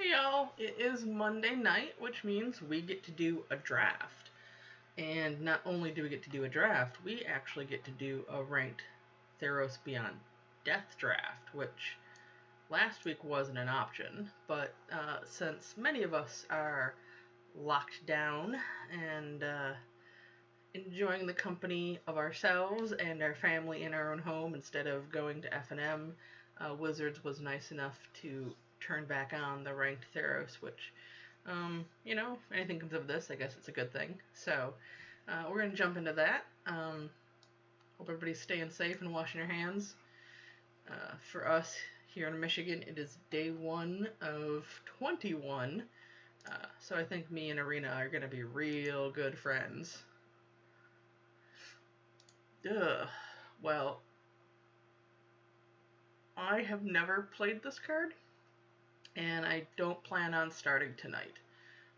Hey y'all, it is Monday night, which means we get to do a draft. And not only do we get to do a draft, we actually get to do a ranked Theros Beyond Death draft, which last week wasn't an option. But since many of us are locked down and enjoying the company of ourselves and our family in our own home instead of going to F&M, Wizards was nice enough to turn back on the ranked Theros, which, if anything comes of this, I guess it's a good thing. So we're going to jump into that. Hope everybody's staying safe and washing their hands. For us here in Michigan, it is day 1 of 21. So I think me and Arena are going to be real good friends. Well, I have never played this card, and I don't plan on starting tonight.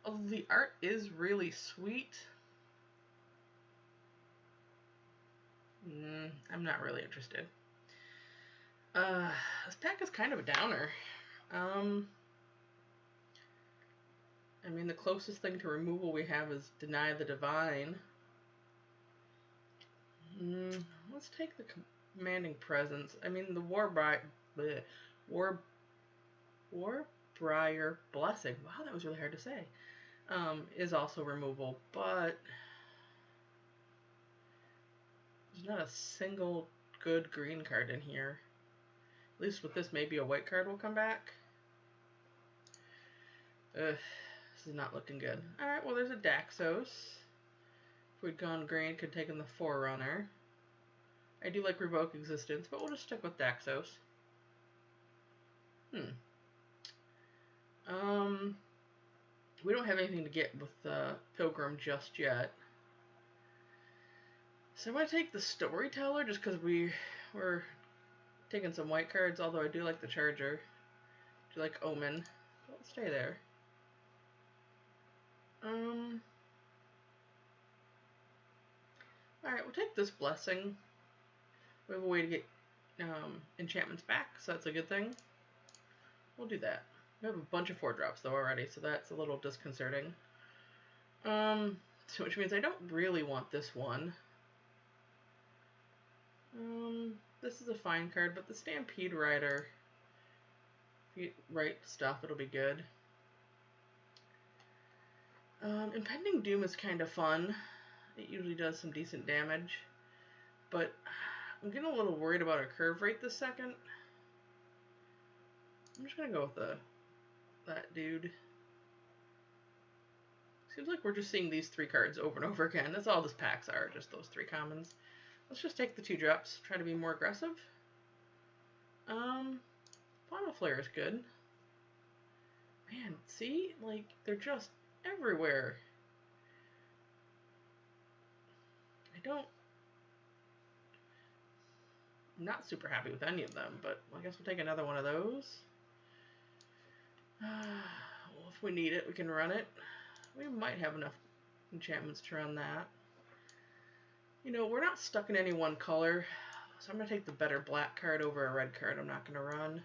Although the art is really sweet, I'm not really interested. This pack is kind of a downer. The closest thing to removal we have is Deny the Divine. Let's take the Commanding Presence. The Warbriar Blessing. Wow, that was really hard to say. Is also removable, but there's not a single good green card in here. At least with this, maybe a white card will come back. This is not looking good. Alright, well, there's a Daxos. If we'd gone green, could take in the Forerunner. I do like Revoke Existence, but we'll just stick with Daxos. We don't have anything to get with Pilgrim just yet. So I'm going to take the Storyteller just because we're taking some white cards, although I do like the Charger. I do like Omen. So let's stay there. Alright, we'll take this Blessing. We have a way to get enchantments back, so that's a good thing. We'll do that. We have a bunch of 4-drops though already, so that's a little disconcerting. So which means I don't really want this one. This is a fine card, but the Stampede Rider, if you write stuff, it'll be good. Impending Doom is kind of fun. It usually does some decent damage, but I'm getting a little worried about our curve rate this second. I'm just gonna go with that dude. Seems like we're just seeing these 3 cards over and over again. That's all this packs are, just those 3 commons. Let's just take the 2 drops, try to be more aggressive. Final Flare is good. Man, see? Like, they're just everywhere. I'm not super happy with any of them, but I guess we'll take another one of those. Well, if we need it, we can run it. We might have enough enchantments to run that. We're not stuck in any one color, so I'm going to take the better black card over a red card I'm not going to run.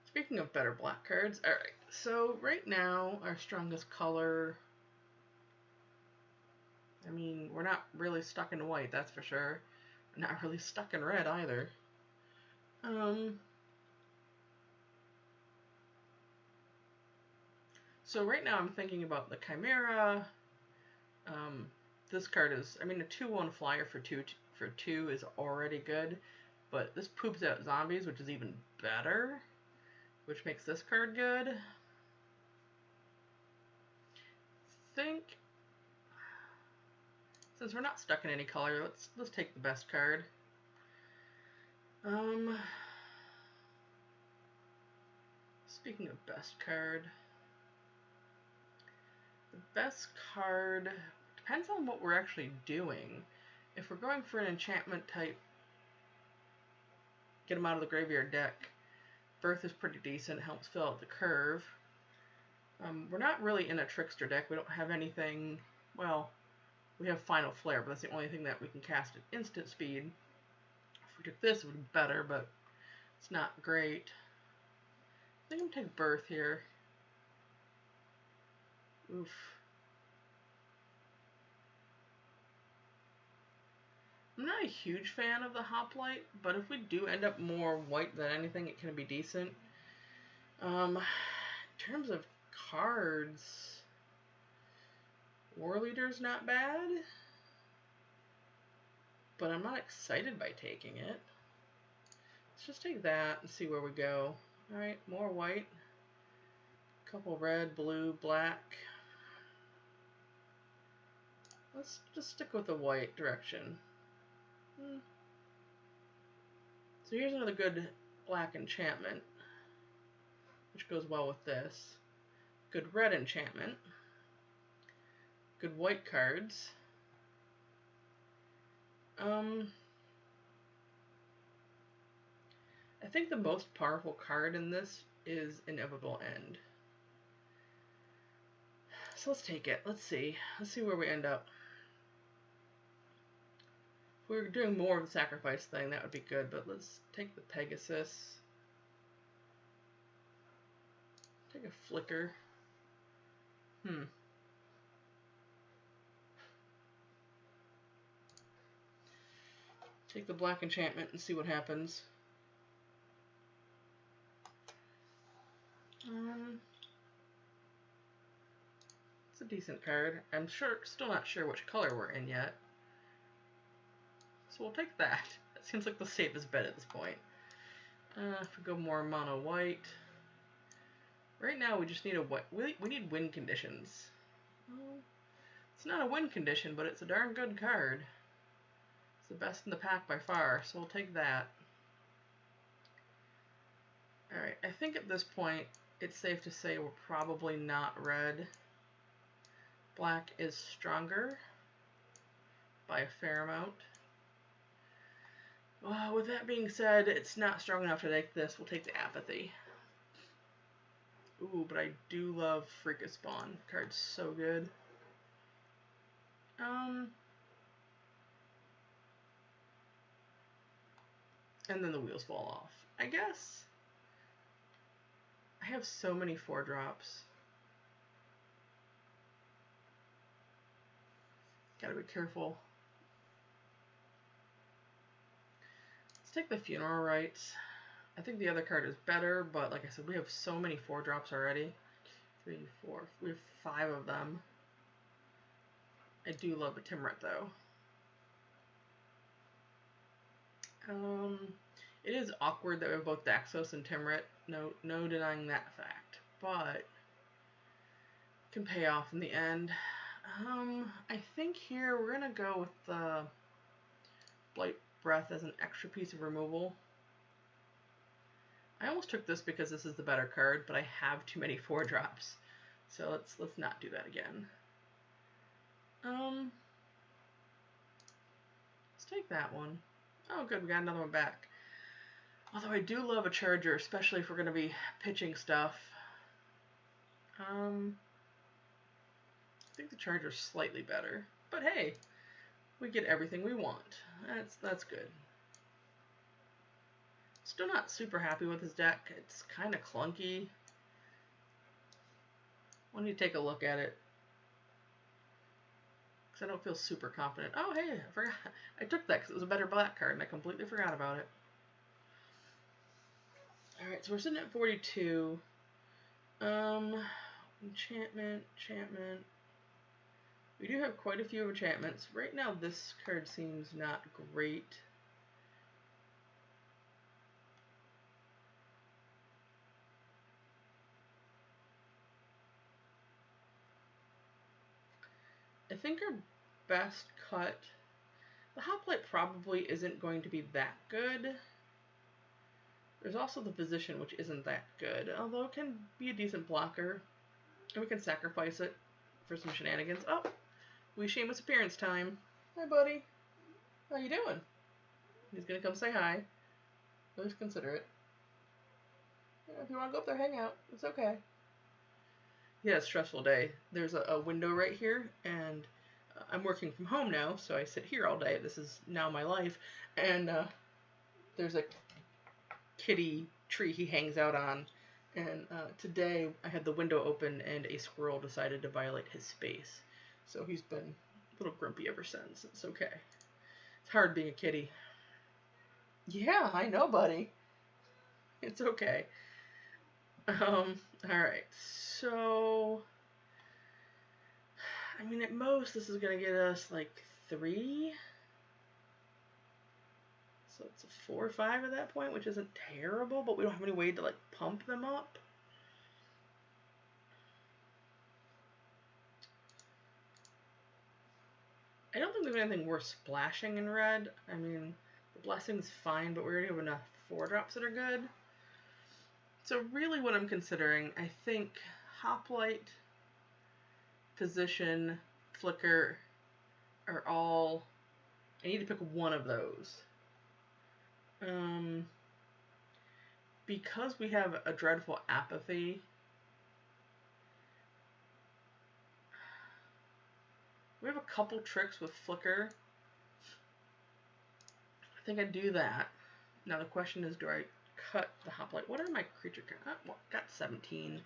Speaking of better black cards, alright, so right now our strongest color, we're not really stuck in white, that's for sure. We're not really stuck in red either. So right now I'm thinking about the Chimera. This card is, a 2/1 flyer for 2 is already good, but this poops out zombies, which is even better, which makes this card good. I think since we're not stuck in any color, let's take the best card. Speaking of best card, the best card depends on what we're actually doing. If we're going for an enchantment type, get them out of the graveyard deck, Birth is pretty decent, helps fill out the curve. We're not really in a trickster deck. We don't have anything, well, we have Final Flare, but that's the only thing that we can cast at instant speed. If we took this, it would be better, but It's not great. I think I'm gonna take Birth here. Oof. I'm not a huge fan of the Hoplite, but if we do end up more white than anything, it can be decent. In terms of cards, War Leader's not bad, but I'm not excited by taking it. Let's just take that and see where we go. Alright, more white. Couple red, blue, black. Let's just stick with the white direction. So here's another good black enchantment, which goes well with this. Good red enchantment. Good white cards. I think the most powerful card in this is Inevitable End. So let's take it. Let's see. Let's see where we end up. If we were doing more of the sacrifice thing, that would be good, but let's take the Pegasus. Take a Flicker. Take the black enchantment and see what happens. It's a decent card. I'm still not sure which color we're in yet. So we'll take that. That seems like the safest bet at this point. If we go more mono white. Right now we just need a white. We need win conditions. It's not a win condition, but it's a darn good card. It's the best in the pack by far, so we'll take that. Alright, I think at this point it's safe to say we're probably not red. Black is stronger by a fair amount. Well, with that being said, it's not strong enough to take this. We'll take the Apathy. Ooh, but I do love Freakus Spawn. The card's so good. And then the wheels fall off. I guess I have so many 4-drops. Gotta be careful. Let's take the Funeral Rites. I think the other card is better, but like I said, we have so many 4-drops already. 3, 4. We have 5 of them. I do love a Timret though. It is awkward that we have both Daxos and Timret. No denying that fact, but can pay off in the end. I think here we're gonna go with the Blight Breath as an extra piece of removal. I almost took this because this is the better card, but I have too many 4-drops, so let's not do that again. Let's take that one. Oh, good, we got another one back. Although I do love a Charger, especially if we're going to be pitching stuff. I think the Charger's slightly better. But hey, we get everything we want. That's good. Still not super happy with his deck. It's kind of clunky. I need to take a look at it, because I don't feel super confident. Oh, hey, I forgot. I took that because it was a better black card, and I completely forgot about it. Alright, so we're sitting at 42. Enchantment. We do have quite a few enchantments. Right now, this card seems not great. I think our best cut... The Hoplite probably isn't going to be that good. There's also the Physician, which isn't that good, although it can be a decent blocker. And we can sacrifice it for some shenanigans. Oh, we Seamus appearance time. Hi, buddy. How you doing? He's gonna come say hi. Please consider it. Yeah, if you want to go up there, hang out. It's okay. Yeah, it's a stressful day. There's a window right here, and I'm working from home now, so I sit here all day. This is now my life. And there's a kitty tree he hangs out on. And today I had the window open and a squirrel decided to violate his space. So he's been a little grumpy ever since. It's okay. It's hard being a kitty. Yeah, I know, buddy. It's okay. Alright. So, I mean, at most, this is going to get us, like, 3. So it's a 4 or 5 at that point, which isn't terrible, but we don't have any way to, like, pump them up. I don't think there's anything worth splashing in red. I mean, the blessing's fine, but we already have enough 4-drops that are good. So really what I'm considering, I think Hoplite, Position, Flicker are all... I need to pick one of those. Because we have a Dreadful Apathy, we have a couple tricks with Flicker. I think I'd do that. Now the question is, do I cut the Hoplite? What are my creature cards? Well, got 17.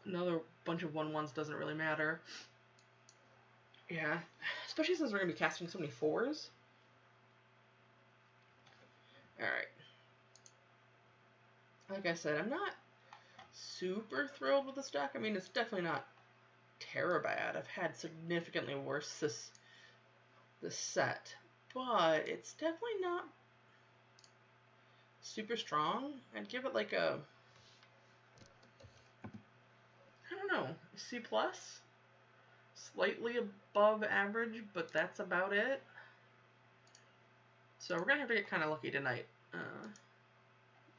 Another bunch of 1/1s doesn't really matter. Yeah, especially since we're going to be casting so many 4s. Alright. Like I said, I'm not super thrilled with this deck. I mean, it's definitely not bad. I've had significantly worse this set. But it's definitely not super strong. I'd give it like a... I don't know, C+? Slightly above average, but that's about it. So we're going to have to get kind of lucky tonight.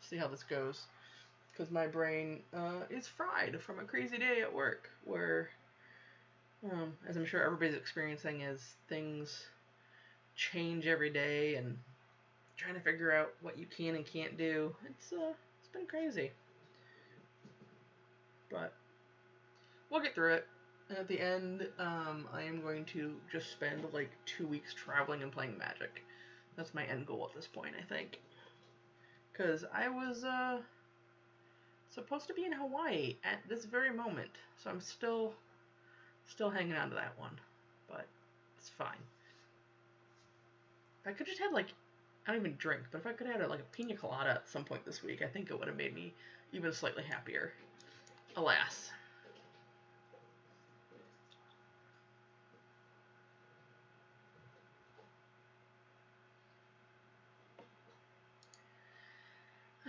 See how this goes. Because my brain is fried from a crazy day at work. Where, as I'm sure everybody's experiencing, is things change every day. And trying to figure out what you can and can't do. It's been crazy. But we'll get through it. And at the end, I am going to just spend like 2 weeks traveling and playing Magic. That's my end goal at this point, I think. Because I was supposed to be in Hawaii at this very moment. So I'm still hanging on to that one. But it's fine. If I could just have like, I don't even drink, but if I could have had like a pina colada at some point this week, I think it would have made me even slightly happier. Alas.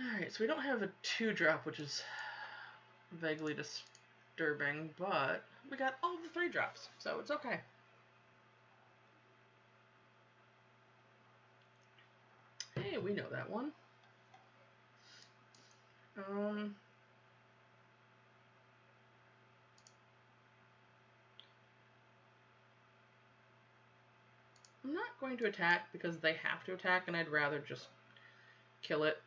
Alright, so we don't have a 2-drop, which is vaguely disturbing, but we got all the 3-drops, so it's okay. Hey, we know that one. I'm not going to attack because they have to attack, and I'd rather just kill it.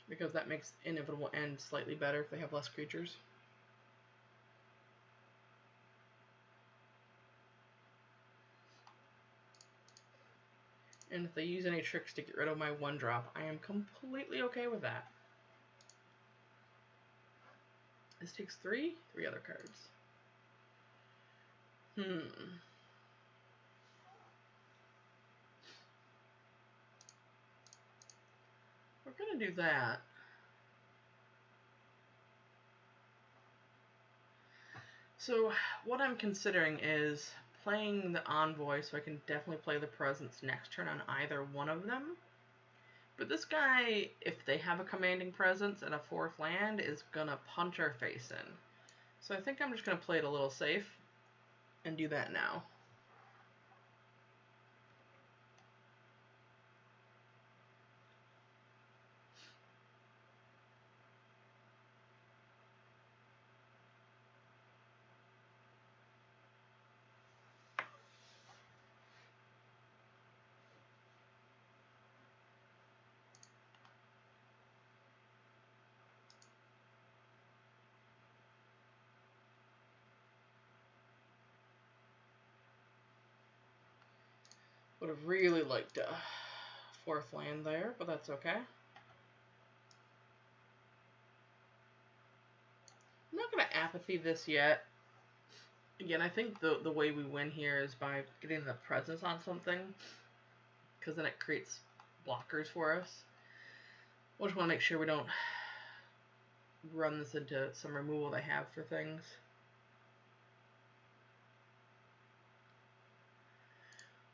Because that makes Inevitable End slightly better if they have less creatures. And if they use any tricks to get rid of my 1-drop, I am completely okay with that. This takes 3 other cards. We're gonna do that. So what I'm considering is playing the Envoy, so I can definitely play the Presence next turn on either one of them. But this guy, if they have a Commanding Presence and a 4th land, is gonna punch our face in. So I think I'm just gonna play it a little safe and do that now. Would have really liked a 4th land there, but that's okay. I'm not going to apathy this yet. Again, I think the way we win here is by getting the presence on something, because then it creates blockers for us. We just want to make sure we don't run this into some removal they have for things.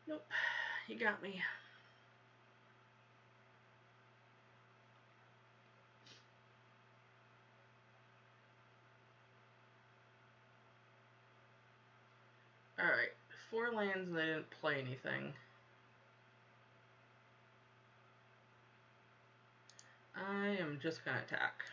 Nope, you got me. Alright, 4 lands and they didn't play anything. I am just going to attack.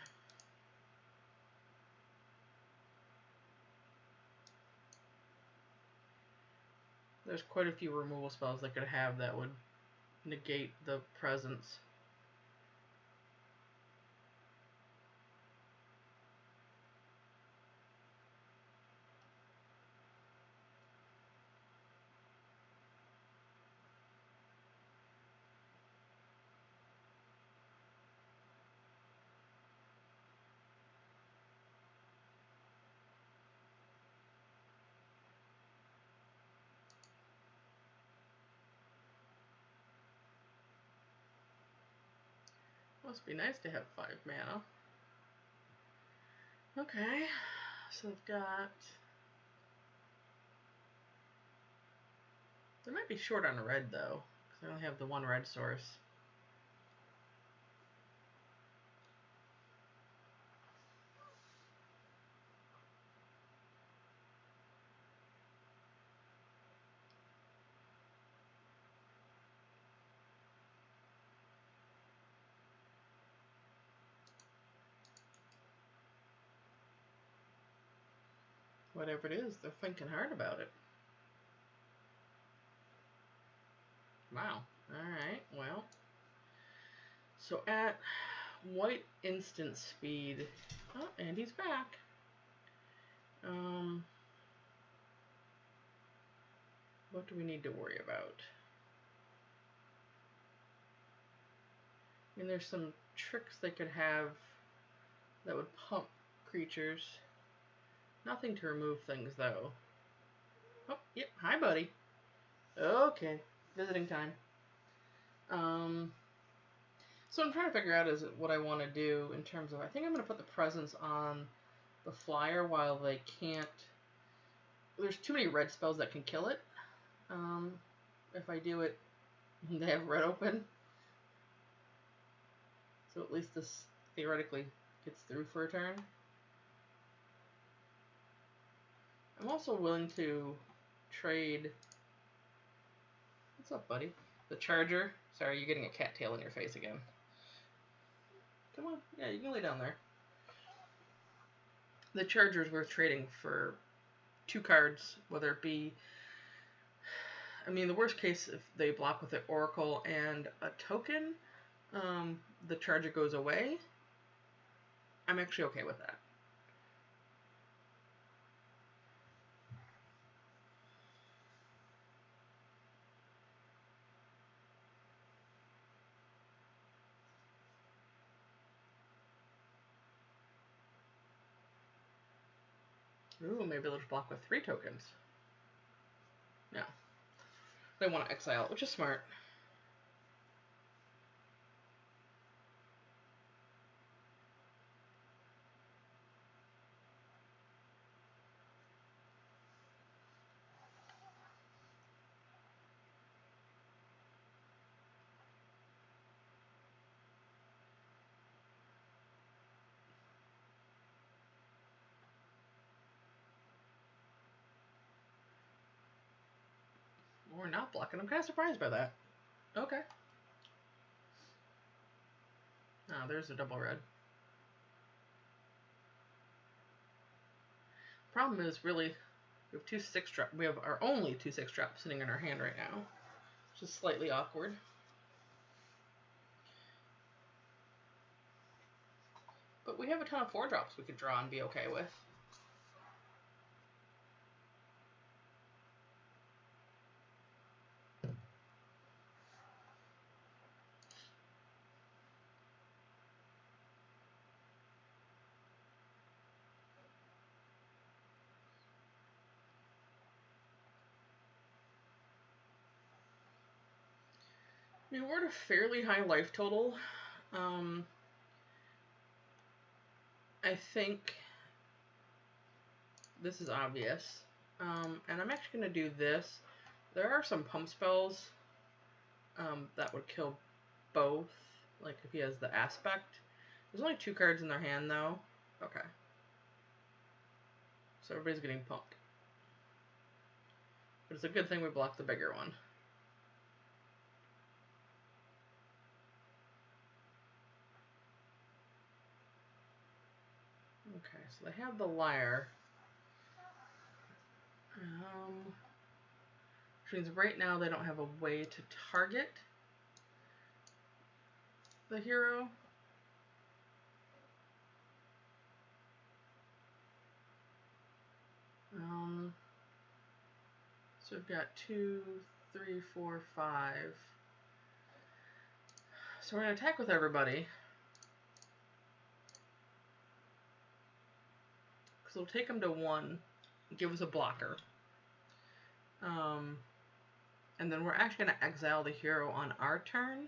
There's quite a few removal spells they could have that would negate the presence. Must be nice to have 5 mana. Okay, so I've got... They might be short on red though, because I only have the 1 red source. Whatever it is, they're thinking hard about it. Wow. Alright, well. So at white instant speed... Oh, Andy's back. What do we need to worry about? I mean, there's some tricks they could have that would pump creatures. Nothing to remove things, though. Oh, yep. Hi, buddy. Okay. Visiting time. So I'm trying to figure out is what I want to do in terms of... I think I'm going to put the presence on the flyer while they can't... There's too many red spells that can kill it. If I do it, they have red open. So at least this theoretically gets through for a turn. I'm also willing to trade... What's up, buddy? The Charger. Sorry, you're getting a cattail in your face again. Come on. Yeah, you can lay down there. The Charger's worth trading for 2 cards, whether it be... I mean, the worst case, if they block with an Oracle and a token, the Charger goes away. I'm actually okay with that. Ooh, maybe they'll just block with 3 tokens. No. They want to exile it, which is smart. We're not blocking. I'm kind of surprised by that. Okay. Ah, there's a double red. Problem is, really, we have 2 6-drop. We have our only 2 6-drops sitting in our hand right now, which is slightly awkward. But we have a ton of 4-drops we could draw and be okay with. I mean, we're at a fairly high life total. I think this is obvious. And I'm actually going to do this. There are some pump spells that would kill both, like if he has the aspect. There's only 2 cards in their hand, though. Okay. So everybody's getting pumped. But it's a good thing we blocked the bigger one. Okay, so they have the lyre. Which means right now they don't have a way to target the hero. So we've got 2, 3, 4, 5. So we're going to attack with everybody. Because it'll take them to 1, give us a blocker. And then we're actually going to exile the hero on our turn.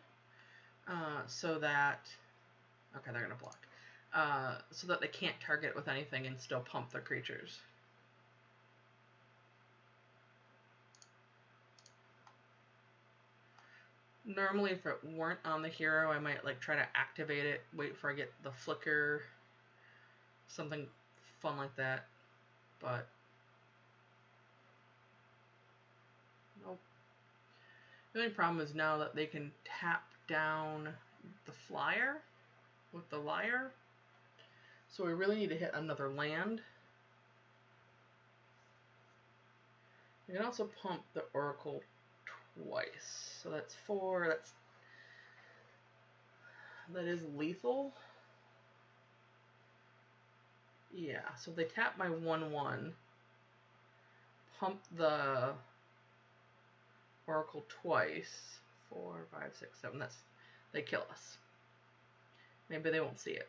So that... Okay, they're going to block. So that they can't target with anything and still pump their creatures. Normally, if it weren't on the hero, I might like try to activate it, wait for I get the flicker, something fun like that, but nope. The only problem is now that they can tap down the flyer with the lyre, so we really need to hit another land. We can also pump the Oracle twice, so that's 4. That is lethal. Yeah, so if they tap my 1/1, pump the Oracle twice, 4, 5, 6, 7. They kill us. Maybe they won't see it.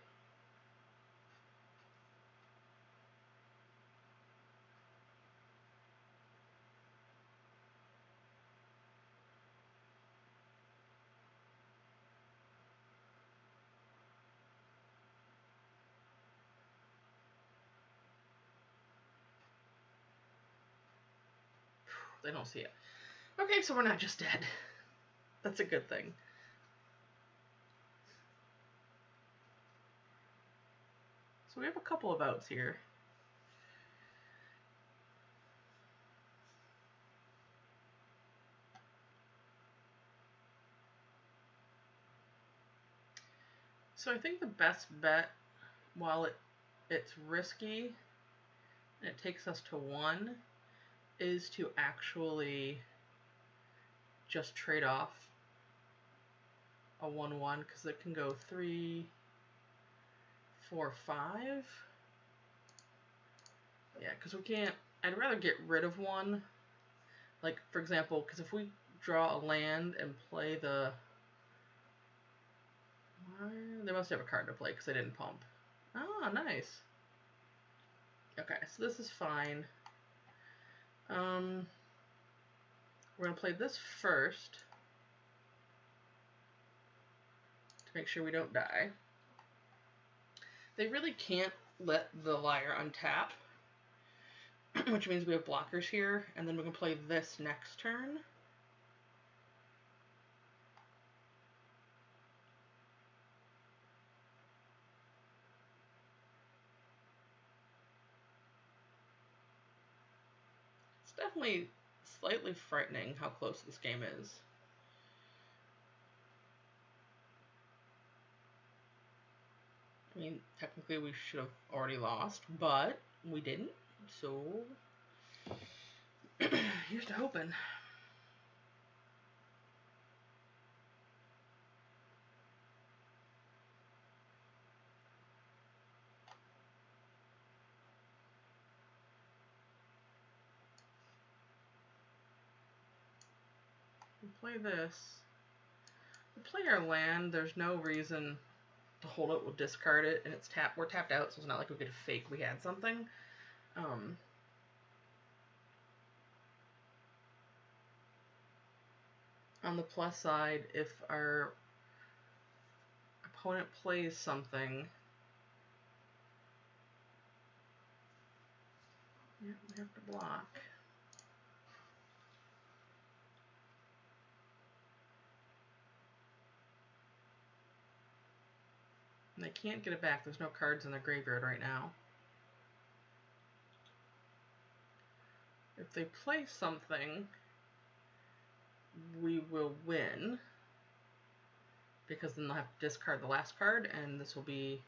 They don't see it. Okay, so we're not just dead. That's a good thing. So we have a couple of outs here. So I think the best bet, while it's risky and it takes us to 1, is to actually just trade off a 1/1, because it can go 3, 4, 5. Yeah, because we can't. I'd rather get rid of 1. Like, for example, because if we draw a land and play the... They must have a card to play because they didn't pump. Oh, nice. Okay, so this is fine. We're going to play this first to make sure we don't die. They really can't let the lyre untap, which means we have blockers here, and then we can play this next turn. It's definitely slightly frightening how close this game is. I mean, technically we should have already lost, but we didn't, so here's to hoping. We play this. We play our land. There's no reason to hold it. We'll discard it, and we're tapped out, so it's not like we could fake we had something. On the plus side, if our opponent plays something, yeah, we have to block. And they can't get it back. There's no cards in the graveyard right now. If they play something, we will win, because then they'll have to discard the last card, and this will be,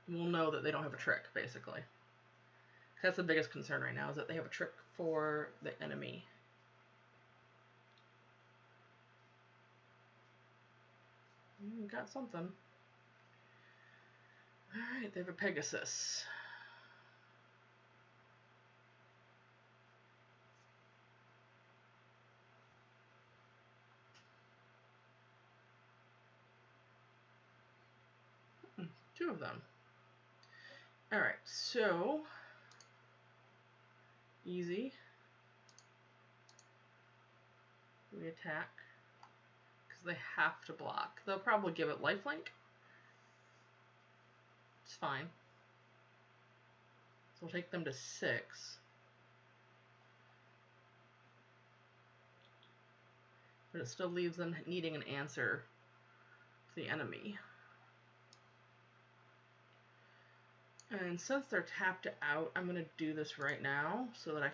we'll know that they don't have a trick, basically. That's the biggest concern right now, is that they have a trick for the enemy. We got something. Alright, they have a Pegasus. Two of them. Alright, so easy. We attack, because they have to block. They'll probably give it lifelink. It's fine. So we'll take them to 6. But it still leaves them needing an answer to the enemy. And since they're tapped out, I'm going to do this right now so that I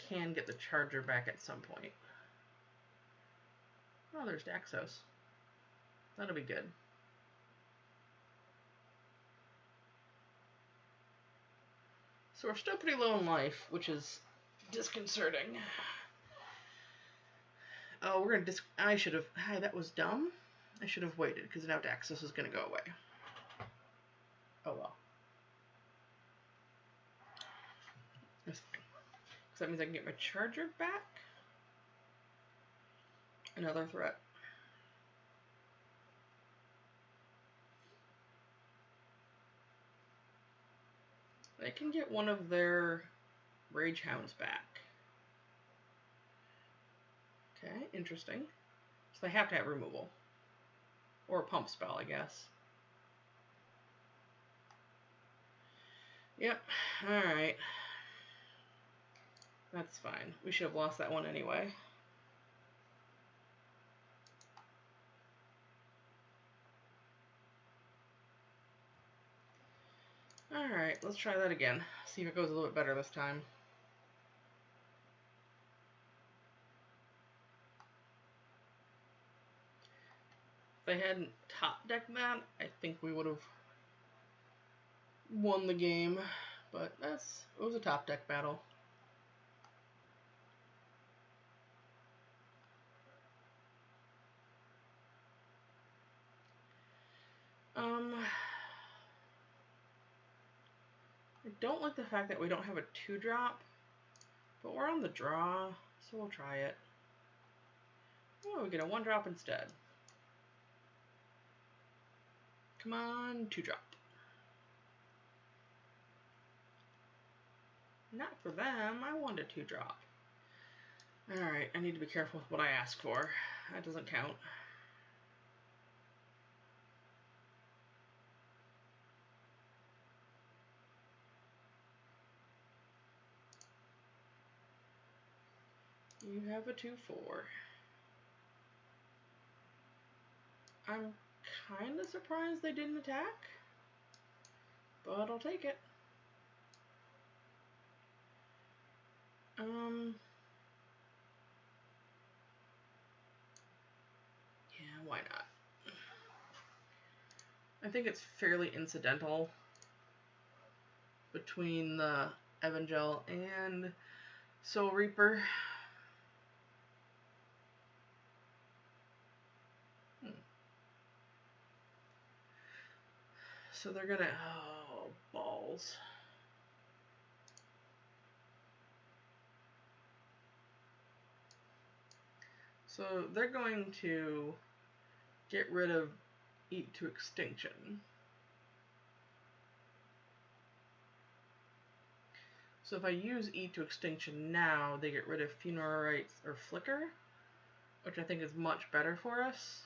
can get the charger back at some point. Oh, there's Daxos. That'll be good. So we're still pretty low in life, which is disconcerting. Oh, we're gonna I should have. Hi, that was dumb. I should have waited, because now Daxos is gonna go away. Oh well. That's fine. Because that means I can get my charger back. Another threat. They can get one of their Rage Hounds back. Okay, interesting. So they have to have removal. Or a pump spell, I guess. Yep, alright. That's fine. We should have lost that one anyway. Alright, let's try that again. See if it goes a little bit better this time. If they hadn't top decked that, I think we would have won the game. But it was a top deck battle. I don't like the fact that we don't have a 2-drop, but we're on the draw, so we'll try it. Oh, we get a 1-drop instead. Come on, 2-drop. Not for them, I want a 2-drop. Alright, I need to be careful with what I ask for. That doesn't count. You have a 2-4. I'm kind of surprised they didn't attack, but I'll take it. Yeah, why not? I think it's fairly incidental between the Evangel and Soul Reaper. So they're gonna, oh, balls. So they're going to get rid of Eat to Extinction. So if I use E to extinction now, they get rid of funeral rites or flicker, which I think is much better for us.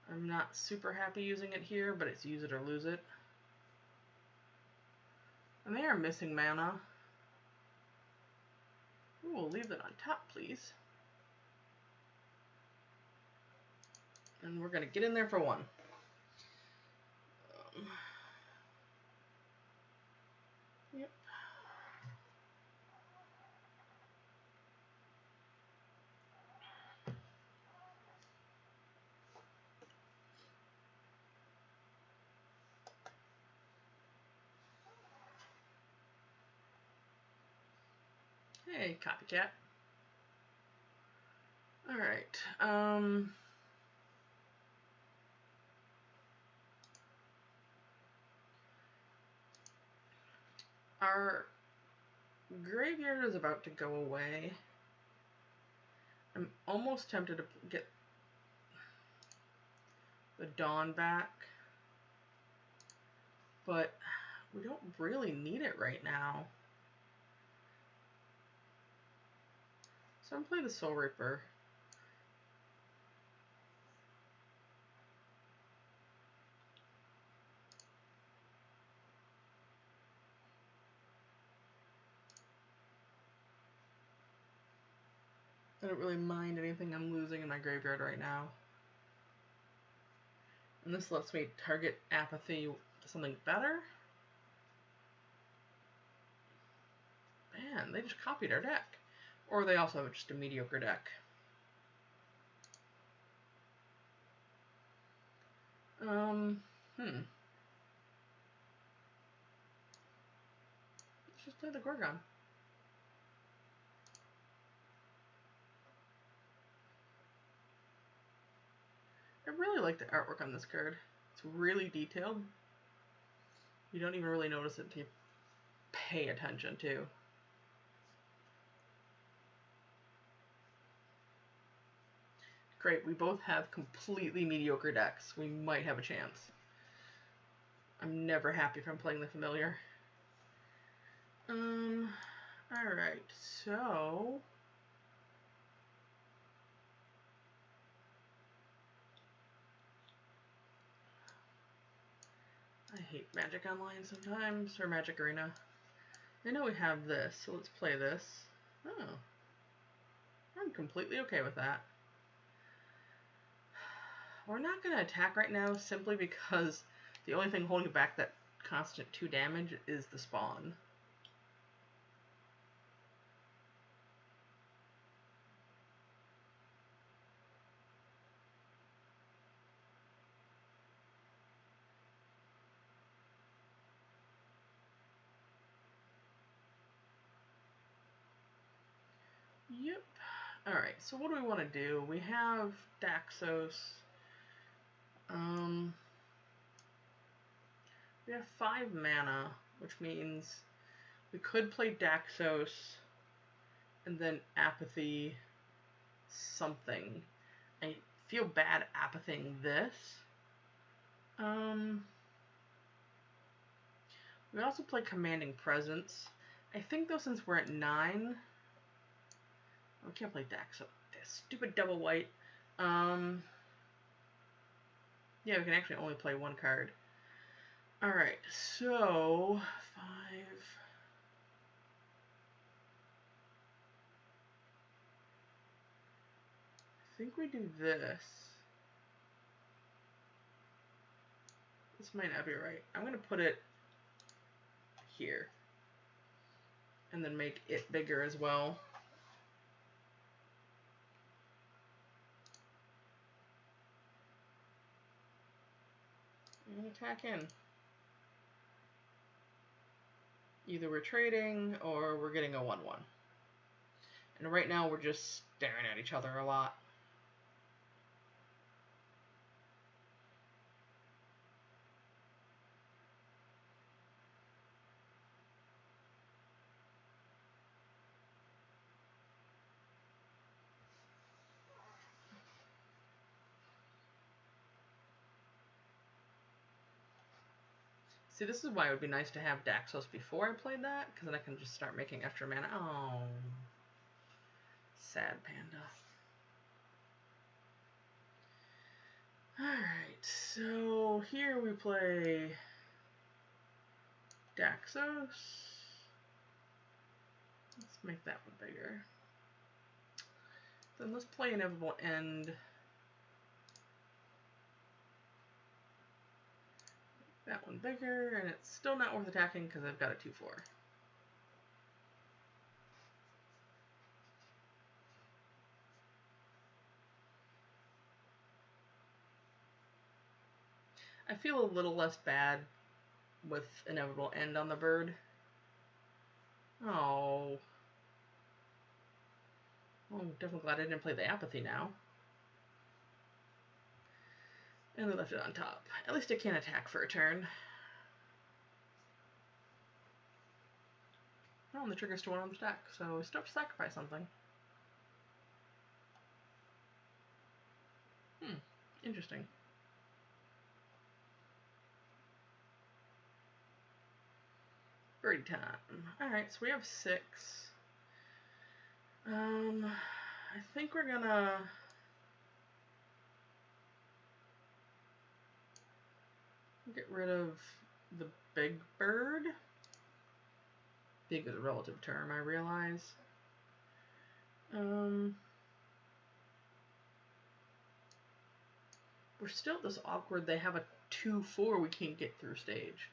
I'm not super happy using it here, but it's use it or lose it. And they are missing mana. Ooh, we'll leave that on top, please. And we're going to get in there for one. Yep. Hey, copycat. Alright, our graveyard is about to go away. I'm almost tempted to get the Dawn back, but we don't really need it right now. So I'm playing the Soul Reaper. I don't really mind anything I'm losing in my graveyard right now. And this lets me target Apathy to something better. Man, they just copied our deck. Or they also have just a mediocre deck. Let's just play the Gorgon. I really like the artwork on this card. It's really detailed. You don't even really notice it until you pay attention to. Great, we both have completely mediocre decks. We might have a chance. I'm never happy if I'm playing the familiar. Alright, so... I hate Magic Online sometimes, or Magic Arena. I know we have this, so let's play this. Oh. I'm completely okay with that. We're not going to attack right now simply because the only thing holding back that constant 2 damage is the spawn. Yep. Alright, so what do we want to do? We have Daxos. We have 5 mana, which means we could play Daxos and then Apathy something. I feel bad apathying this. We also play Commanding Presence. I think though since we're at 9, we can't play Daxos. Stupid double white. Yeah, we can actually only play 1 card. Alright, so 5. I think we do this. This might not be right. I'm going to put it here. And then make it bigger as well. And attack in. Either we're trading or we're getting a 1-1. And right now we're just staring at each other a lot. See, this is why it would be nice to have Daxos before I played that, because then I can just start making extra mana. Oh, sad panda. Alright, so here we play Daxos. Let's make that one bigger. Then let's play Inevitable End. That one bigger, and it's still not worth attacking because I've got a 2/4. I feel a little less bad with Inevitable End on the bird. Oh. Oh, I'm definitely glad I didn't play the Apathy now. And we left it on top. At least it can't attack for a turn. Oh, and the trigger's to one on the stack, so we still have to sacrifice something. Interesting. Birdie time. Alright, so we have 6. I think we're gonna get rid of the big bird. Big is a relative term, I realize. We're still this awkward. They have a 2/4 we can't get through stage.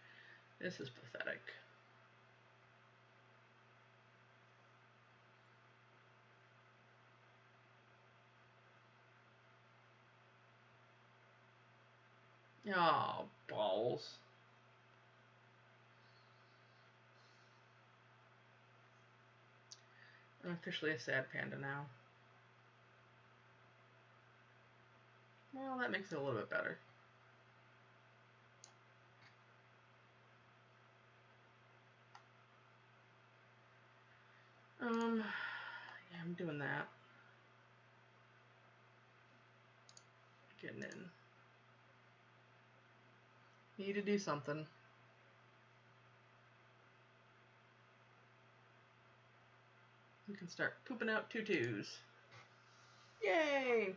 This is pathetic. Oh, balls. I'm officially a sad panda now. Well, that makes it a little bit better. Yeah, I'm doing that. Getting in. Need to do something. We can start pooping out 2/2s. Yay!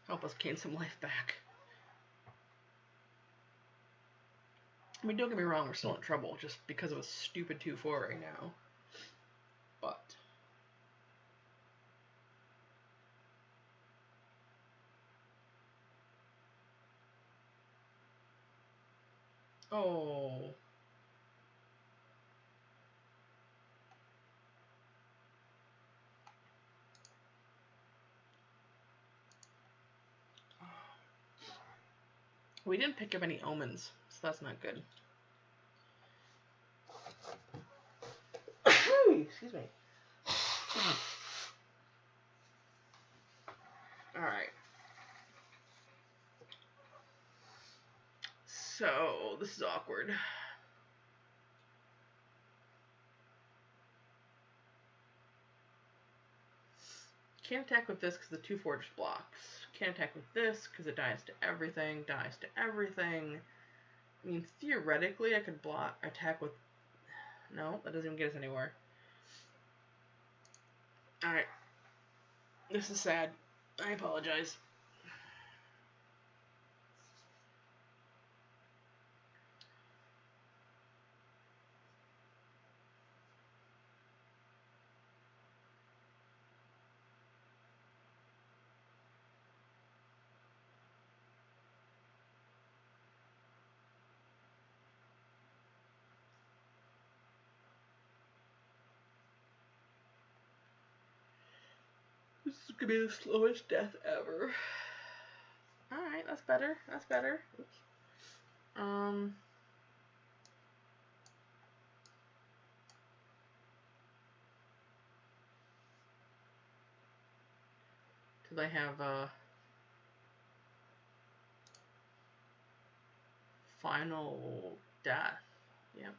Help us gain some life back. I mean, don't get me wrong, we're still in trouble just because of a stupid 2/4 right now. But oh. We didn't pick up any omens, so that's not good. Excuse me. Alright. So, this is awkward. Can't attack with this because the 2/4 just blocks. Can't attack with this because it dies to everything, dies to everything. I mean, theoretically, I could attack with... No, that doesn't even get us anywhere. Alright. This is sad. I apologize. This is gonna be the slowest death ever. Alright, that's better. That's better. Oops. Till I have final death. Yep.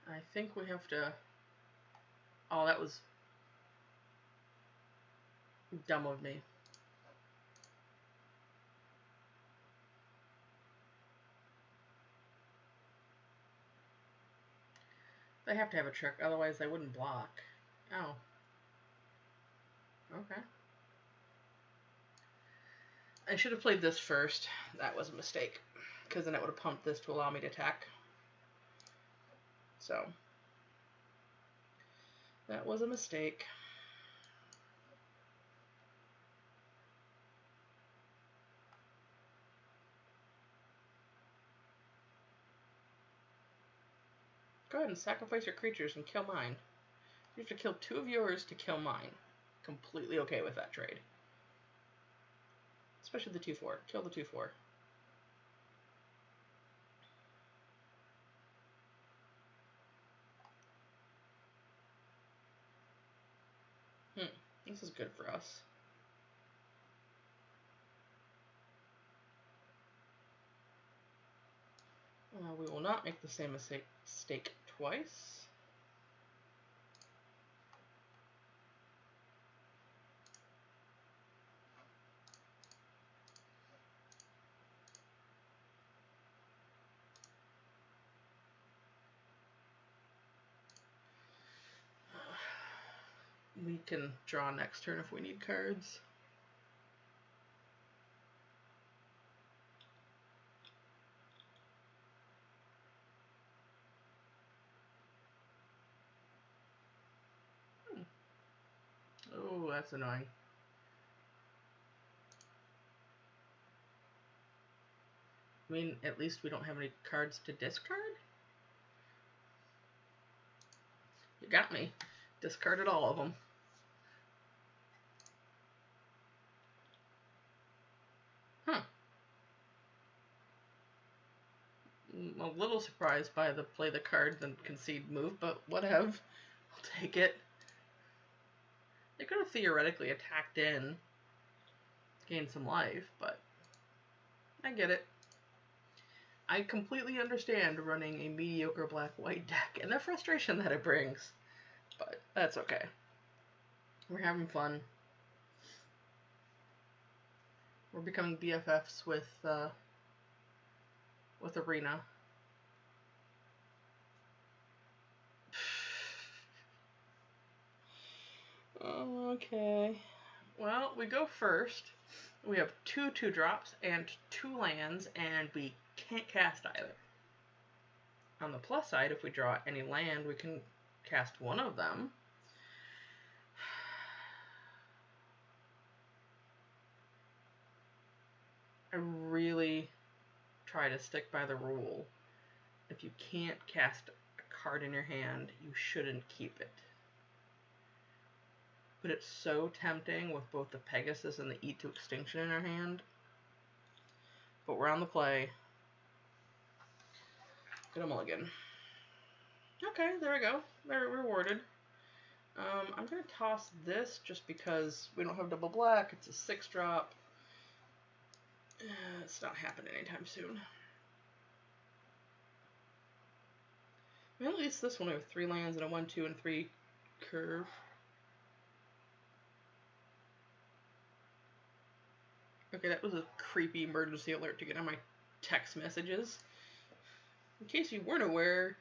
I think we have to... Oh, that was dumb of me. They have to have a trick, otherwise they wouldn't block. Oh. Okay. I should have played this first. That was a mistake. Because then it would have pumped this to allow me to attack. So. That was a mistake. Go ahead and sacrifice your creatures and kill mine. You have to kill 2 of yours to kill mine. Completely okay with that trade. Especially the 2/4. Kill the 2/4. This is good for us. We will not make the same mistake twice. We can draw next turn if we need cards. Oh, that's annoying. I mean, at least we don't have any cards to discard? You got me. Discarded all of them. Huh. I'm a little surprised by the play the card then concede move, but whatever. I'll take it. They could have theoretically attacked in, gained some life, but I get it. I completely understand running a mediocre black-white deck and the frustration that it brings, but that's okay. We're having fun. We're becoming BFFs with Arena. Okay. Well, we go first. We have 2 2-drops and 2 lands, and we can't cast either. On the plus side, if we draw any land, we can cast one of them. I really try to stick by the rule. If you can't cast a card in your hand, you shouldn't keep it. But it's so tempting with both the Pegasus and the Eat to Extinction in our hand. But we're on the play. Get a mulligan. Okay, there we go. They're rewarded. I'm going to toss this just because we don't have double black. It's a 6-drop. It's not happening anytime soon. Well, at least this one we have 3 lands and a 1, 2, and 3 curve. Okay, that was a creepy emergency alert to get on my text messages. In case you weren't aware,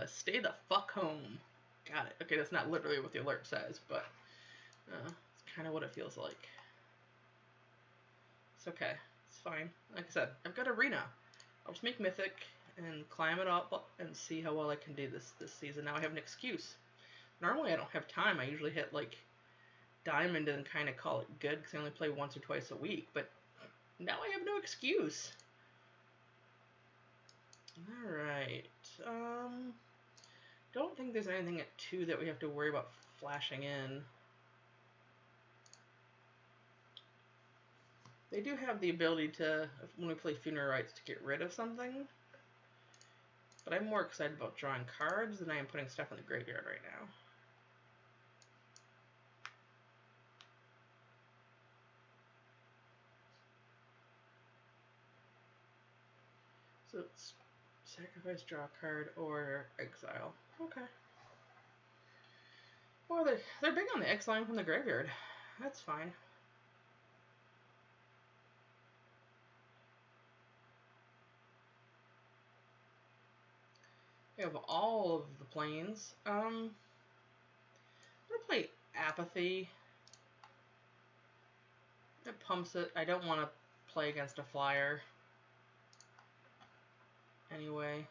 stay the fuck home. Got it. Okay, that's not literally what the alert says, but it's kind of what it feels like. It's okay. It's fine. Like I said, I've got Arena. I'll just make Mythic and climb it up and see how well I can do this season. Now I have an excuse. Normally I don't have time. I usually hit like Diamond and kind of call it good because I only play once or twice a week, but now I have no excuse. Alright, don't think there's anything at 2 that we have to worry about flashing in. They do have the ability to, when we play Funeral Rites, to get rid of something. But I'm more excited about drawing cards than I am putting stuff in the graveyard right now. So let's Sacrifice, draw a card, or exile. Okay. Well, they're big on the exiling from the graveyard. That's fine. We have all of the planes. I'm gonna play Apathy. It pumps it. I don't want to play against a flyer. Anyway.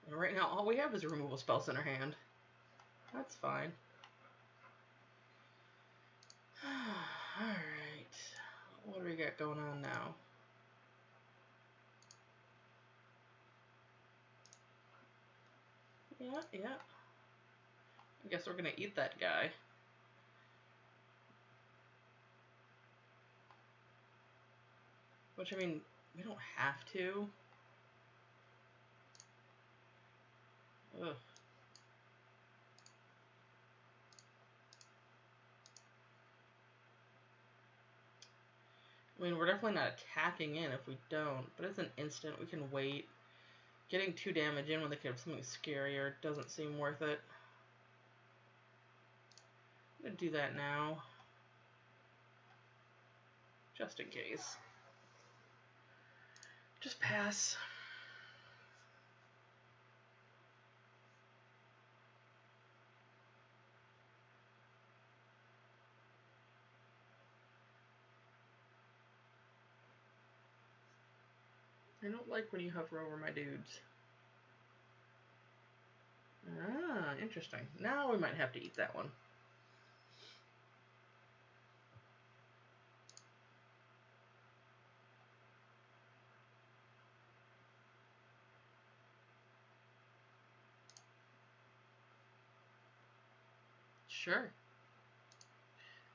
And right now, all we have is removal spells in our hand. That's fine. Alright. What do we got going on now? Yeah. I guess we're gonna eat that guy. Which, I mean, we don't have to. Ugh. I mean, we're definitely not attacking in if we don't, but it's an instant. We can wait. Getting 2 damage in when they could have something scarier doesn't seem worth it. I'm gonna do that now. Just in case. Just pass. I don't like when you hover over my dudes. Ah, interesting. Now we might have to eat that one. Sure.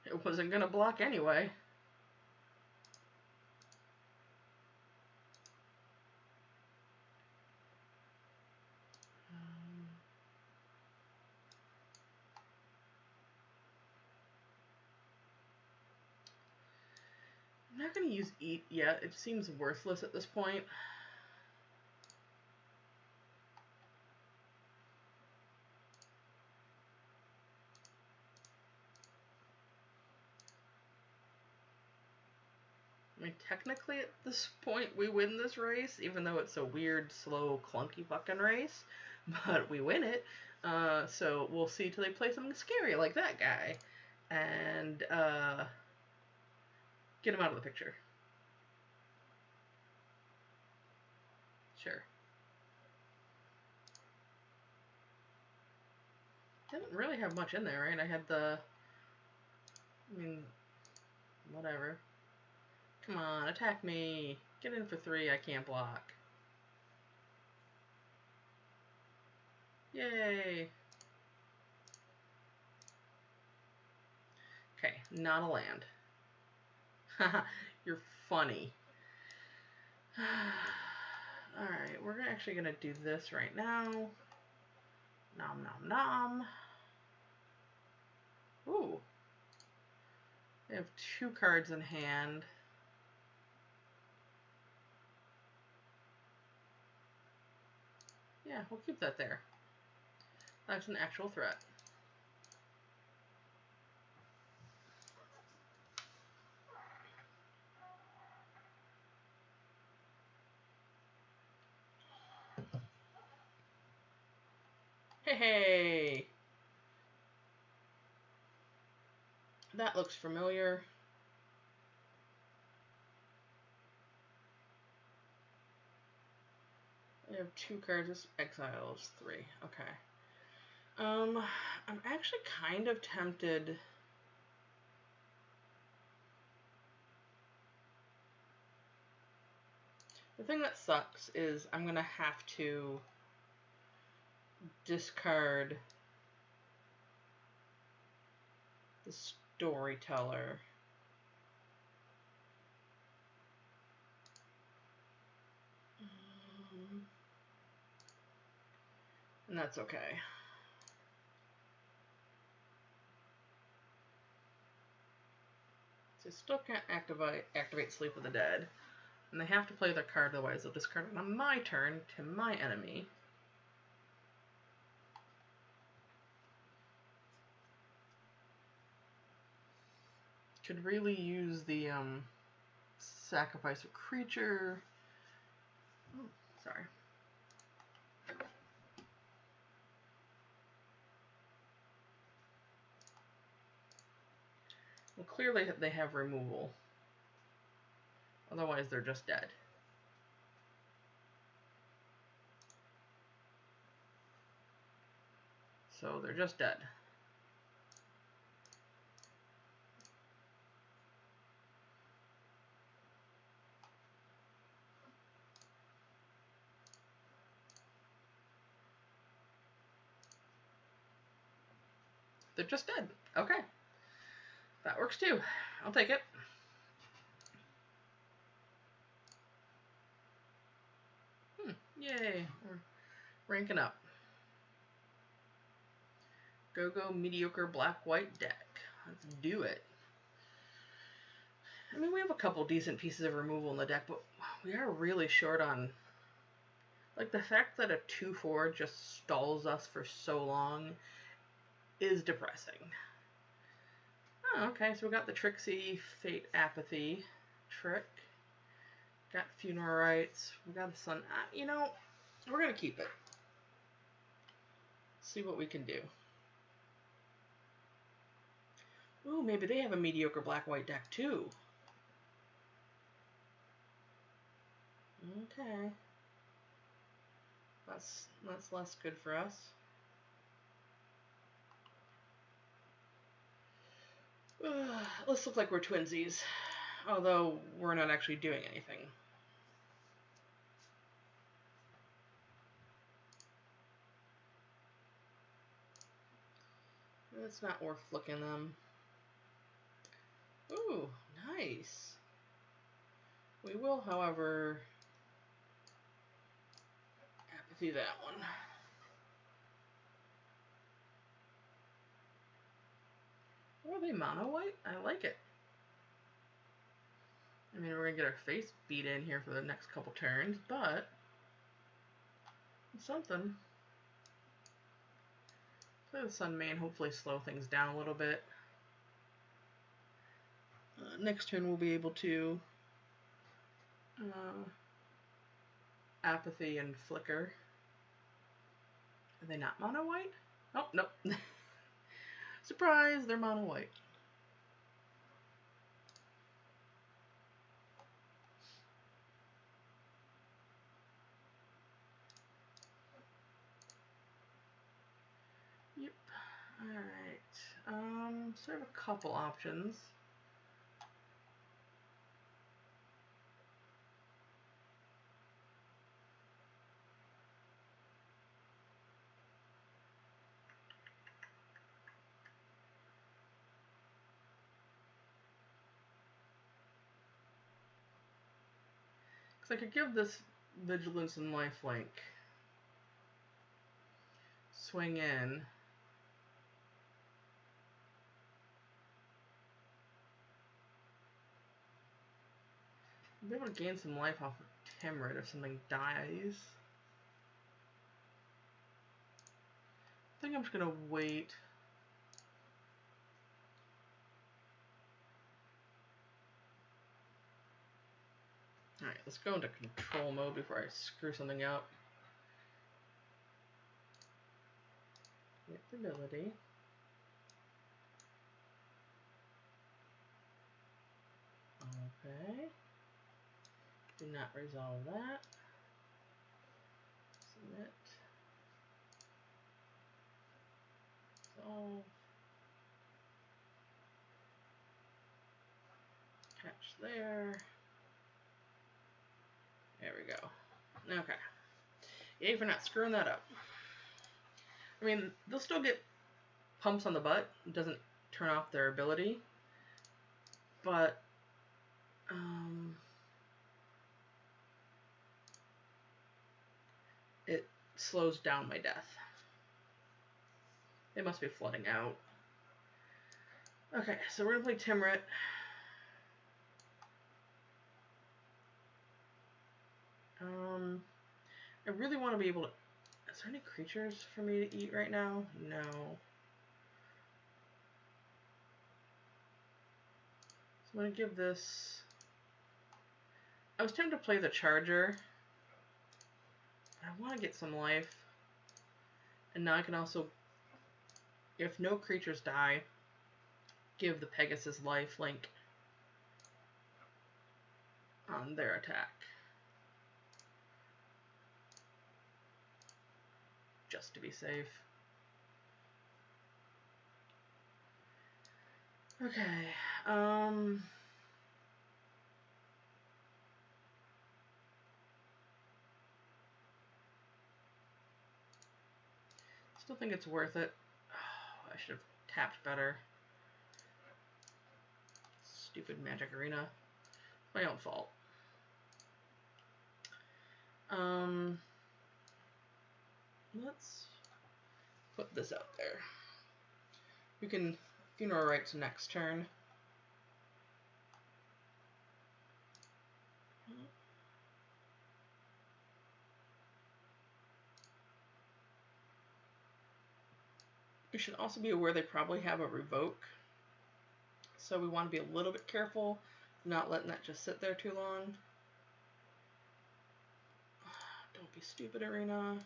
It wasn't gonna block anyway. I'm not gonna use eat yet. It seems worthless at this point. I mean, technically at this point we win this race, even though it's a weird, slow, clunky fucking race. But we win it. So we'll see till they play something scary like that guy. And get him out of the picture. Sure. Didn't really have much in there, right? I had the... I mean, whatever. Come on, attack me. Get in for 3, I can't block. Yay. Okay, not a land. Haha, you're funny. Alright, we're actually gonna do this right now. Nom nom nom. Ooh. They have 2 cards in hand. Yeah, we'll keep that there. That's an actual threat. Hey! That looks familiar. I have 2 cards. This exiles 3. Okay. I'm actually kind of tempted. The thing that sucks is I'm gonna have to discard the storyteller. And that's okay. So I still can't activate Sleep of the Dead. And they have to play their card, otherwise they'll discard it on my turn to my enemy. Could really use the sacrifice a creature. Oh, sorry. Well, clearly they have removal. Otherwise they're just dead. So they're just dead. They're just dead. Okay. That works too. I'll take it. Yay. We're ranking up. Go mediocre black white deck. Let's do it. I mean, we have a couple decent pieces of removal in the deck, but we are really short on... Like, the fact that a 2/4 just stalls us for so long is depressing. Oh, okay, so we got the Trixie Fate Apathy trick. Got Funeral Rites. We got the Sun. You know, we're going to keep it. See what we can do. Ooh, maybe they have a mediocre black-white deck too. Okay. That's less good for us. Let's look like we're twinsies. Although we're not actually doing anything. It's not worth looking them. Ooh, nice. We will, however, apathy that one. Are they mono white? I like it. I mean, we're gonna get our face beat in here for the next couple turns, but it's something. Play the Sun Main, hopefully slow things down a little bit. Next turn we'll be able to apathy and flicker. Are they not mono white? Oh, nope. Surprise, they're mono white. Yep. Alright. So I have a couple options. Because I could give this Vigilance and Lifelink. Swing in. I'll be able to gain some life off of Timrid if something dies. I think I'm just gonna wait. Alright, let's go into control mode before I screw something up. Get the ability. Okay. Do not resolve that. Submit. Resolve. Catch there. There we go. Okay. Yay for not screwing that up. I mean, they'll still get pumps on the butt. It doesn't turn off their ability. But, it slows down my death. They must be flooding out. Okay, so we're gonna play Timrit. I really want to be able to... Is there any creatures for me to eat right now? No. So I'm going to give this... I was tempted to play the Charger, but I want to get some life. And now I can also, if no creatures die, give the Pegasus life link on their attack. Just to be safe. Okay, still think it's worth it. Oh, I should have tapped better. Stupid Magic Arena. My own fault. Let's put this out there. We can Funeral Rites next turn. You should also be aware they probably have a Revoke. So we want to be a little bit careful, not letting that just sit there too long. Don't be stupid, Arena.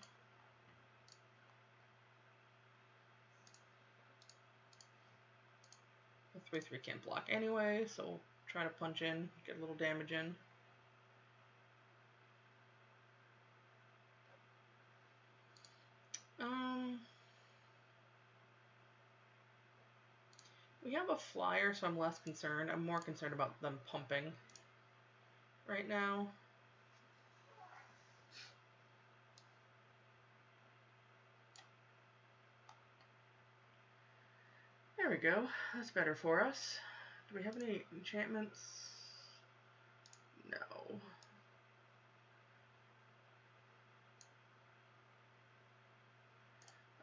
The 3/3 can't block anyway, so we'll try to punch in, get a little damage in. We have a flyer, so I'm less concerned. I'm more concerned about them pumping right now. There we go. That's better for us. Do we have any enchantments? No.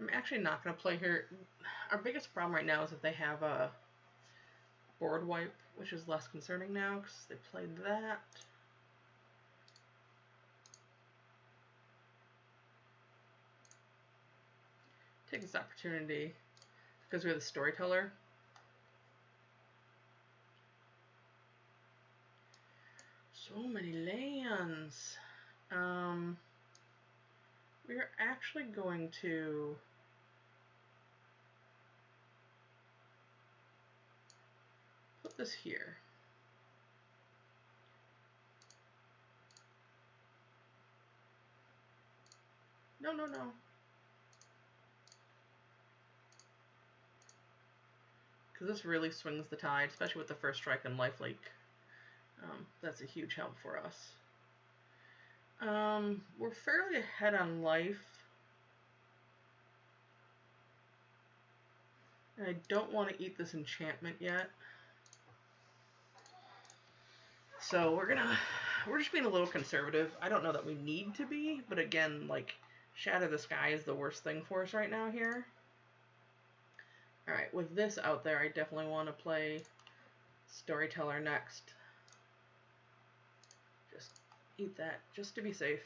I'm actually not going to play here. Our biggest problem right now is that they have a board wipe, which is less concerning now because they played that. Take this opportunity because we're the storyteller. So many lands. We're actually going to put this here. No, no, no. Because this really swings the tide, especially with the first strike and lifelink. That's a huge help for us. We're fairly ahead on life. And I don't want to eat this enchantment yet. So we're just being a little conservative. I don't know that we need to be, but again, like, Shatter the Sky is the worst thing for us right now here. Alright, with this out there, I definitely want to play Storyteller next. Just eat that, just to be safe.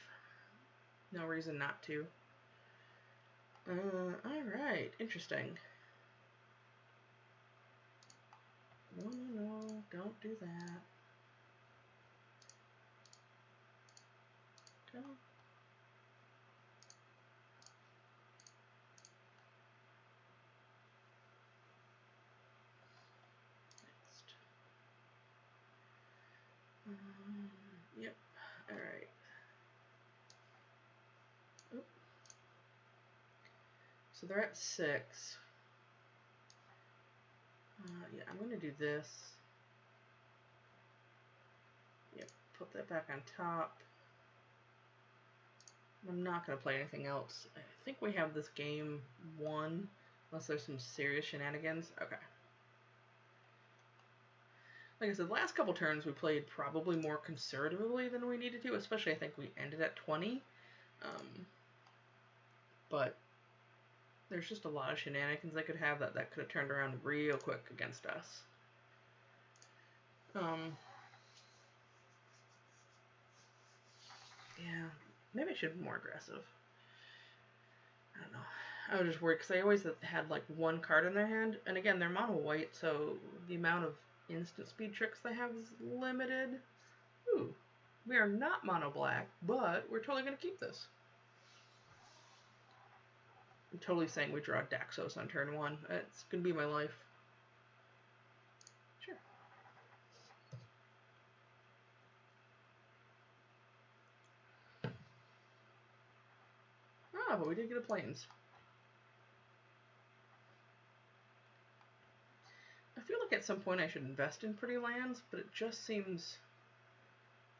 No reason not to. Alright, interesting. No, no, no, don't do that. Don't. Next. Yep, alright. So they're at 6. Yeah, I'm going to do this. Yep, put that back on top. I'm not going to play anything else. I think we have this game won, unless there's some serious shenanigans. Okay. Like I said, the last couple turns we played probably more conservatively than we needed to, especially I think we ended at 20. But there's just a lot of shenanigans I could have that could have turned around real quick against us. Yeah, maybe I should be more aggressive. I don't know. I was just worried because they always had like one card in their hand, and again, they're mono white, so the amount of instant speed tricks they have is limited. Ooh, we are not mono black, but we're totally gonna keep this. I'm totally saying we draw Daxos on turn 1. It's gonna be my life. Sure. Ah, but we did get a plains. I feel like at some point I should invest in pretty lands, but it just seems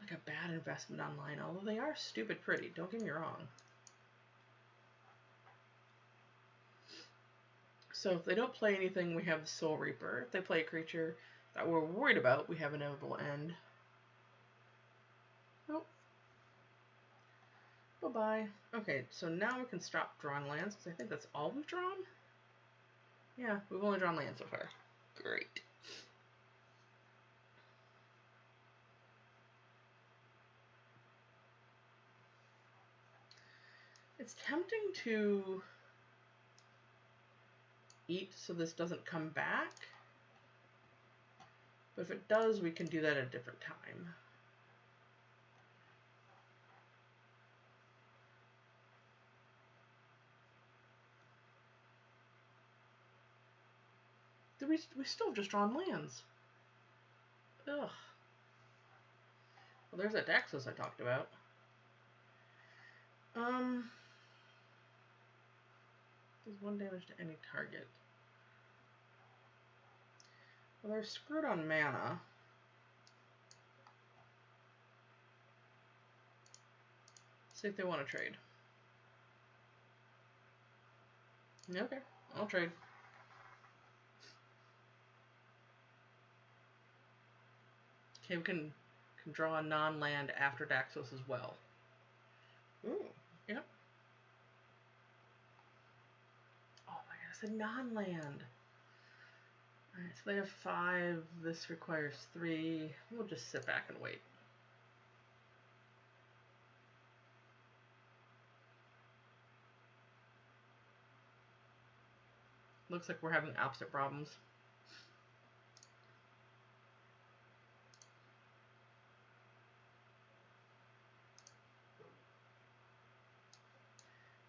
like a bad investment online, although they are stupid pretty, don't get me wrong. So if they don't play anything, we have the Soul Reaper. If they play a creature that we're worried about, we have Inevitable End. Oh. Bye-bye. Okay, so now we can stop drawing lands, because I think that's all we've drawn? Yeah, we've only drawn lands so far. Great. It's tempting to eat so this doesn't come back. But if it does, we can do that at a different time. We still have just drawn lands. Ugh. Well, there's that Daxos I talked about. Does 1 damage to any target. Well, they're screwed on mana. See if they want to trade. Okay, I'll trade. Okay, we can draw a non-land after Daxos as well. Ooh, yep. Oh my god, it's a non-land. Alright, so they have 5. This requires 3. We'll just sit back and wait. Looks like we're having opposite problems.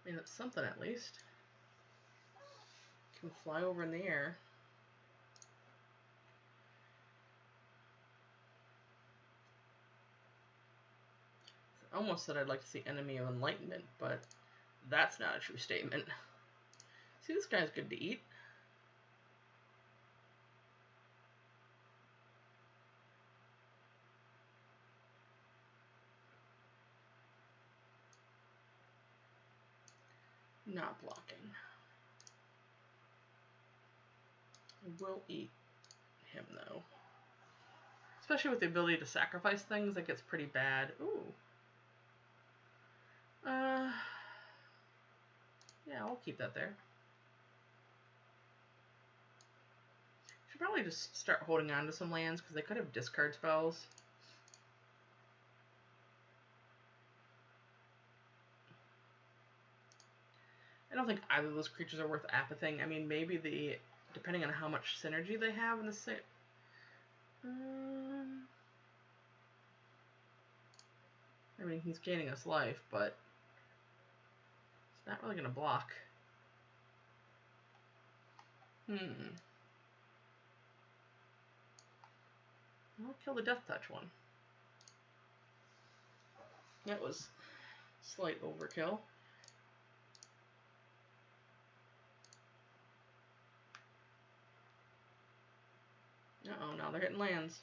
I mean, it's something at least. Can fly over in the air. I almost said I'd like to see Enemy of Enlightenment, but that's not a true statement. See, this guy's good to eat. Not blocking. I will eat him, though. Especially with the ability to sacrifice things, that gets pretty bad. Ooh. Yeah, I'll keep that there. Should probably just start holding on to some lands, because they could have discard spells. I don't think either of those creatures are worth apathing. I mean, maybe depending on how much synergy they have in the set. I mean, he's gaining us life, but it's not really going to block. I'll kill the Death Touch one. That was slight overkill. Uh-oh, now they're hitting lands.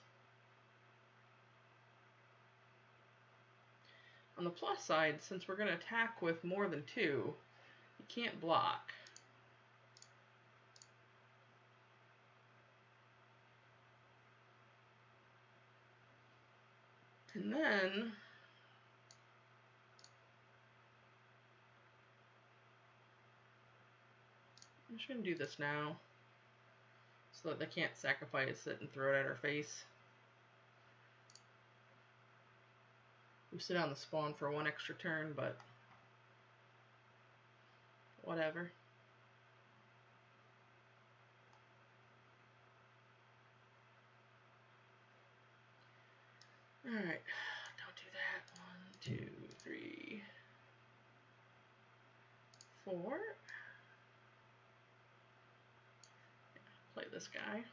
On the plus side, since we're going to attack with more than 2, you can't block. And then I'm just going to do this now so that they can't sacrifice it and throw it at our face. We sit on the spawn for one extra turn, but whatever. Alright, don't do that. 1, 2, 3, 4. Play this guy.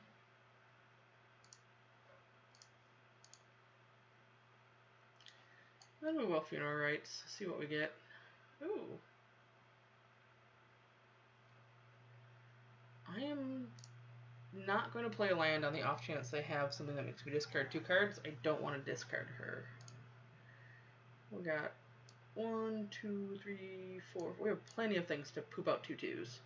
Then we will Funeral Rites, see what we get. Ooh. I am not going to play a land on the off chance they have something that makes me discard 2 cards. I don't want to discard her. We got 1, 2, 3, 4. We have plenty of things to poop out 2 2s.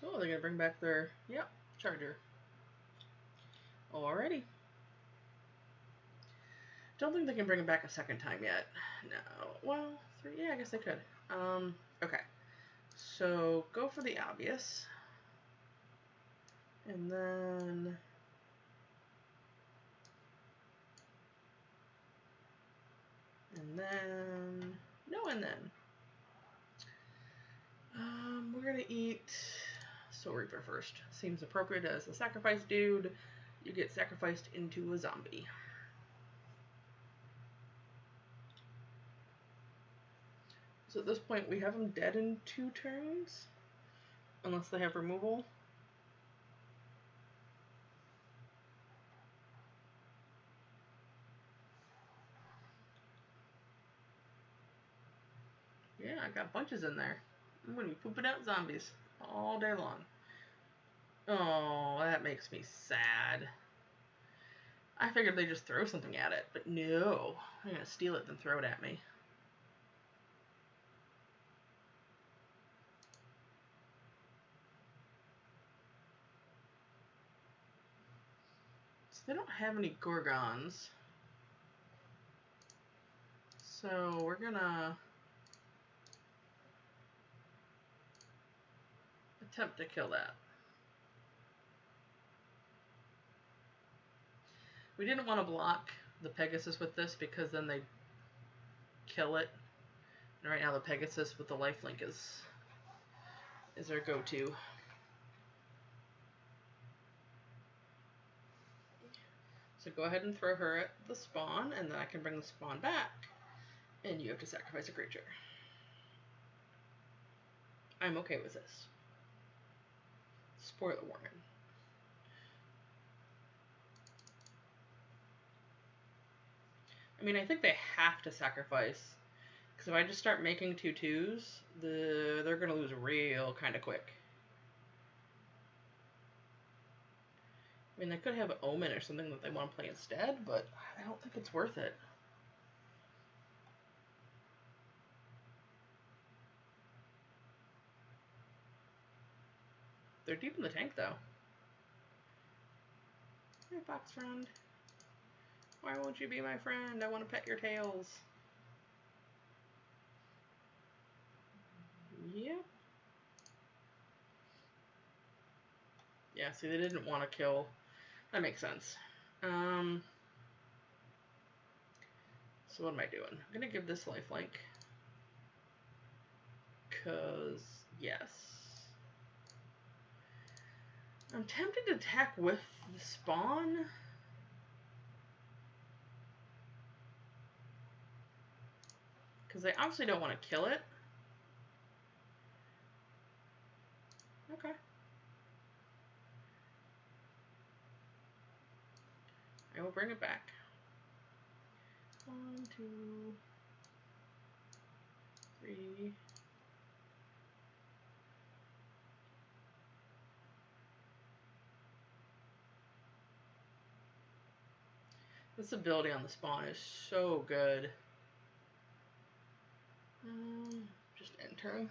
Oh, they're going to bring back their, yep, Charger. Alrighty. Don't think they can bring it back a second time yet. No. Well, 3, yeah, I guess they could. Okay. So, go for the obvious. And then... And then... No, and then. We're gonna eat Soul Reaper first. Seems appropriate as a sacrifice dude. You get sacrificed into a zombie. So at this point, we have them dead in 2 turns. Unless they have removal. Yeah, I got bunches in there. I'm gonna be pooping out zombies all day long. Oh, that makes me sad. I figured they'd just throw something at it, but no. I'm gonna steal it then throw it at me. So they don't have any Gorgons. So we're gonna attempt to kill that. We didn't want to block the Pegasus with this because then they kill it. And right now the Pegasus with the lifelink is our go-to. So go ahead and throw her at the spawn, and then I can bring the spawn back. And you have to sacrifice a creature. I'm okay with this. Spoiler warning. I mean, I think they have to sacrifice. Because if I just start making 2 2s, they're going to lose real kind of quick. I mean, they could have Omen or something that they want to play instead, but I don't think it's worth it. They're deep in the tank, though. Hey, Fox friend. Why won't you be my friend? I want to pet your tails. Yep. Yeah, see, they didn't want to kill. That makes sense. So what am I doing? I'm going to give this lifelink. Because, yes. I'm tempted to attack with the spawn. Because they obviously don't want to kill it. Okay. I will bring it back. 1, 2, 3. This ability on the spawn is so good. Just entering.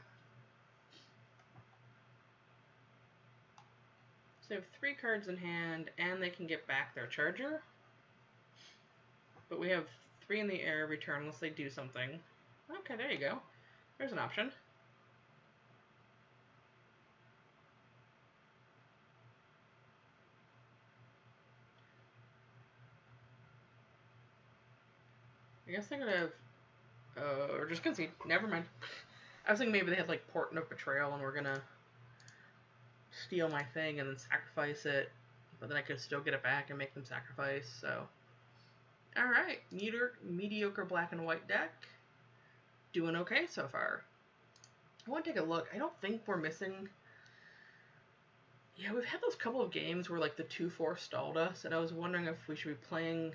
So they have 3 cards in hand, and they can get back their Charger. But we have 3 in the air return unless they do something. Okay, there you go. There's an option. I guess they're gonna have, or just concede. Never mind. I was thinking maybe they had like Portent of Betrayal and we're gonna steal my thing and then sacrifice it, but then I could still get it back and make them sacrifice. So, all right, mediocre black and white deck, doing okay so far. I want to take a look. I don't think we're missing. Yeah, we've had those couple of games where like the 2/4 stalled us, and I was wondering if we should be playing.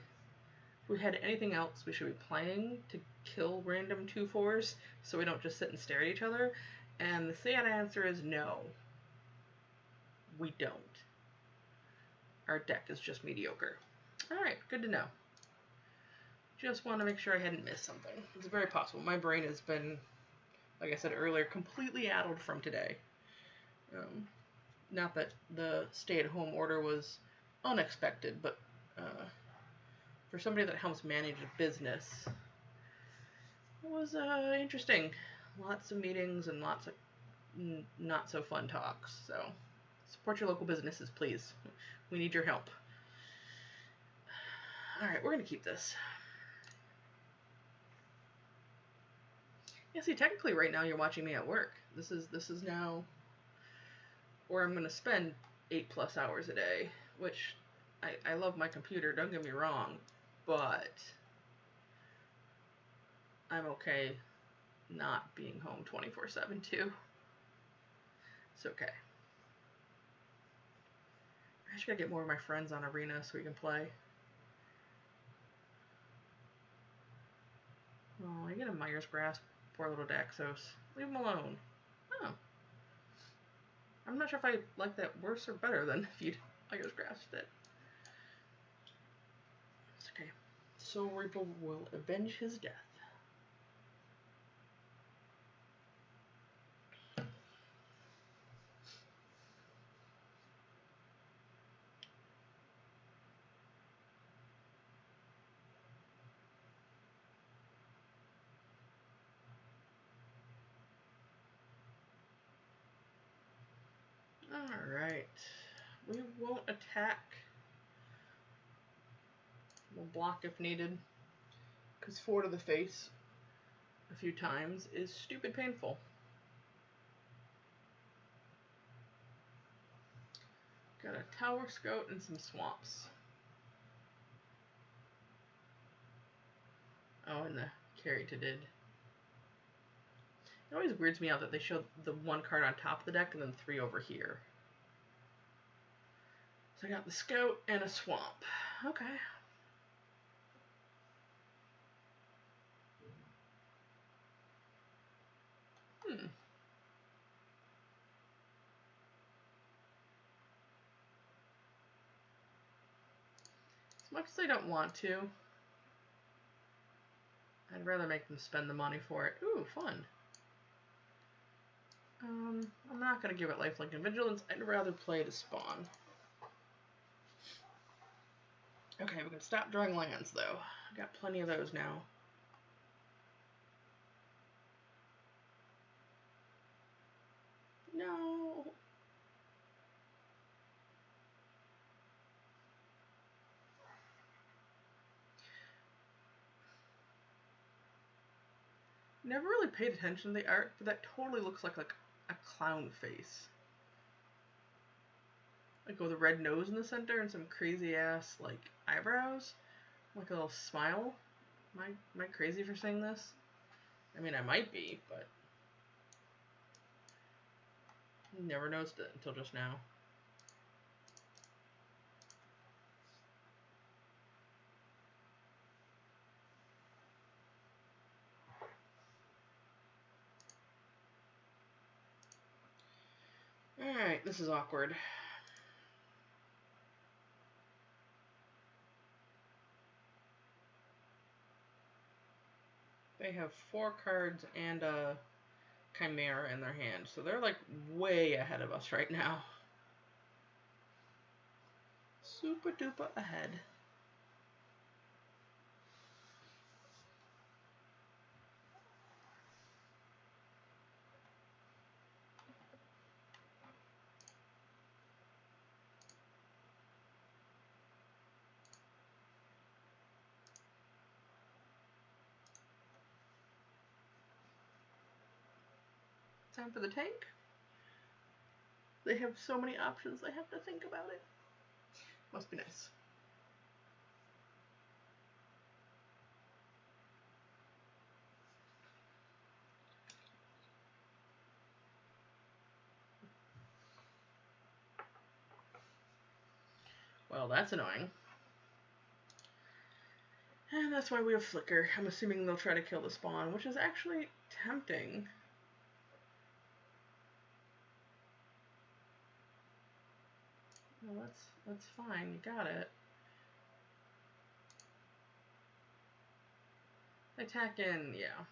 If we had anything else we should be playing to kill random 2/4s, so we don't just sit and stare at each other. And the sad answer is no. We don't. Our deck is just mediocre. Alright, good to know. Just want to make sure I hadn't missed something. It's very possible. My brain has been, like I said earlier, completely addled from today. Not that the stay-at-home order was unexpected, but for somebody that helps manage a business, it was interesting. Lots of meetings and lots of not so fun talks. So support your local businesses, please. We need your help. Alright, we're going to keep this. Yeah, see, technically right now you're watching me at work. This is now where I'm going to spend 8+ hours a day, which I love my computer, don't get me wrong, but I'm okay not being home 24/7 too. It's okay. I just gotta get more of my friends on Arena so we can play. Oh, I get a Myers Grasp. Poor little Daxos. Leave him alone. Oh. I'm not sure if I like that worse or better than if you'd Myers Grasped it. It's okay. Soul Reaper will avenge his death. Alright. We won't attack. We'll block if needed. Because 4 to the face a few times is stupid painful. Got a Tower Scout and some swamps. Oh, and the Carita did. It always weirds me out that they show the 1 card on top of the deck and then 3 over here. So I got the Scout and a Swamp. Okay. As much as I don't want to, I'd rather make them spend the money for it. Ooh, fun. I'm not going to give it Lifelink and Vigilance. I'd rather play it as Spawn. Okay, we can stop drawing lands, though. I've got plenty of those now. No. Never really paid attention to the art, but that totally looks like a clown face. Like with a red nose in the center and some crazy ass like eyebrows, like a little smile. Am I crazy for saying this? I mean, I might be, but never noticed it until just now. Alright, this is awkward. They have 4 cards and a Chimera in their hand, so they're like way ahead of us right now. Super duper ahead. time for the tank. They have so many options, I have to think about it. Must be nice. Well, that's annoying. And that's why we have Flicker. I'm assuming they'll try to kill the spawn, which is actually tempting. Well, that's fine. You got it. Attack in, yeah.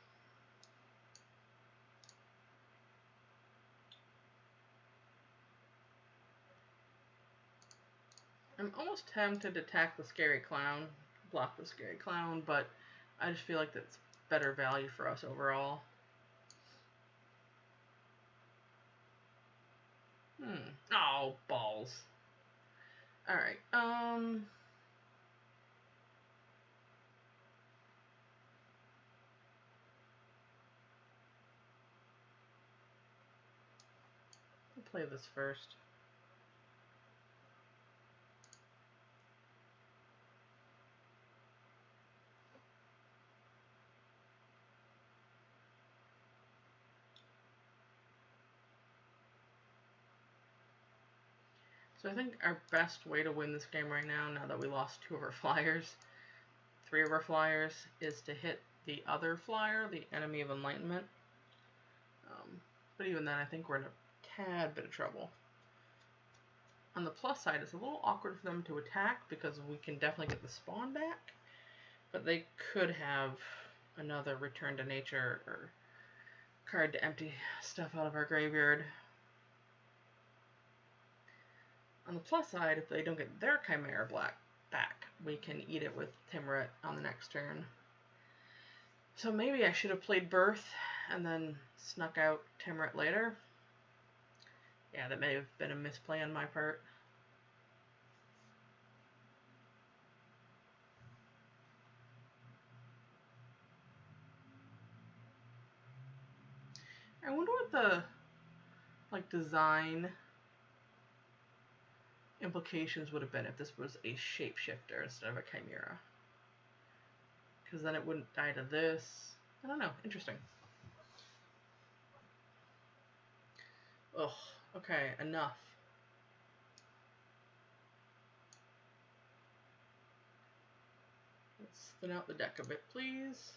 I'm almost tempted to attack the scary clown, block the scary clown, but I just feel like that's better value for us overall. Oh, balls. Alright, we'll play this first. So I think our best way to win this game right now that we lost 2 of our flyers, 3 of our flyers, is to hit the other flyer, the Enemy of Enlightenment. But even then, I think we're in a tad bit of trouble. On the plus side, it's a little awkward for them to attack because we can definitely get the spawn back, but they could have another Return to Nature or card to empty stuff out of our graveyard. On the plus side, if they don't get their Chimera Black back, we can eat it with Timurit on the next turn. So maybe I should have played Birth and then snuck out Timurit later. Yeah, that may have been a misplay on my part. I wonder what the design implications would have been if this was a shapeshifter instead of a chimera. Because then it wouldn't die to this. I don't know. Interesting. Ugh. Okay, enough. Let's thin out the deck a bit, please.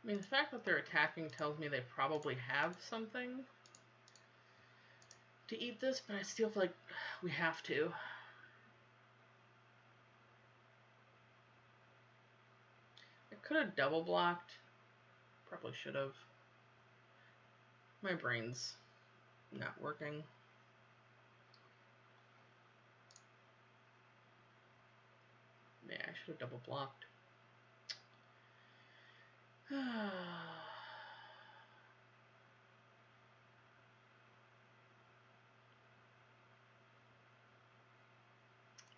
I mean, the fact that they're attacking tells me they probably have something to eat this, but I still feel like we have to. I could have double blocked. Probably should have. My brain's not working. Yeah, I should have double blocked.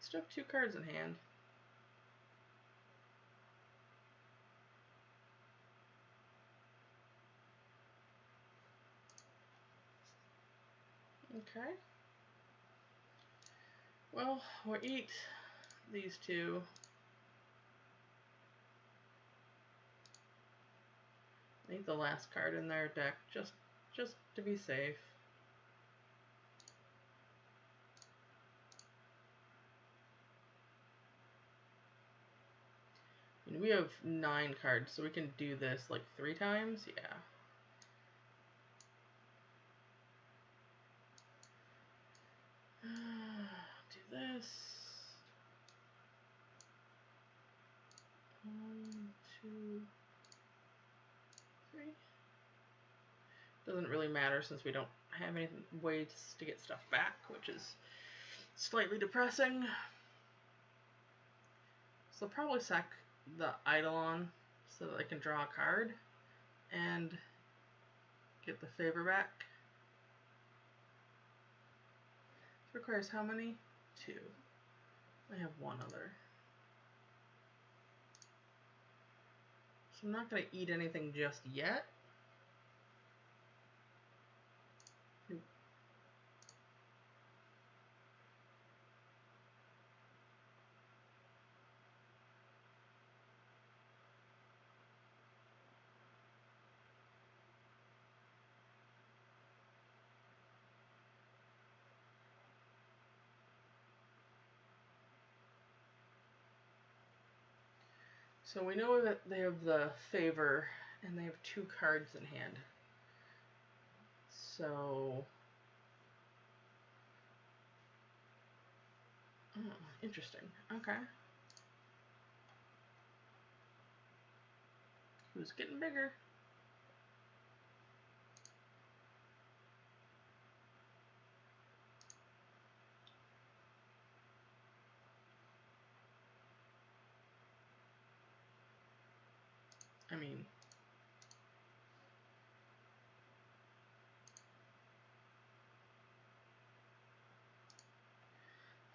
Still have 2 cards in hand. Okay. Well, we'll eat these 2. Leave the last card in their deck just to be safe. We have 9 cards, so we can do this like 3 times? Yeah. Do this. 1, 2, 3. Doesn't really matter since we don't have any ways to get stuff back, which is slightly depressing. So I'll probably sack the Eidolon so that I can draw a card and get the favor back. This requires how many? 2. I have 1 other. So I'm not going to eat anything just yet. So we know that they have the favor and they have 2 cards in hand. So, oh, interesting. Okay. Who's getting bigger? I mean,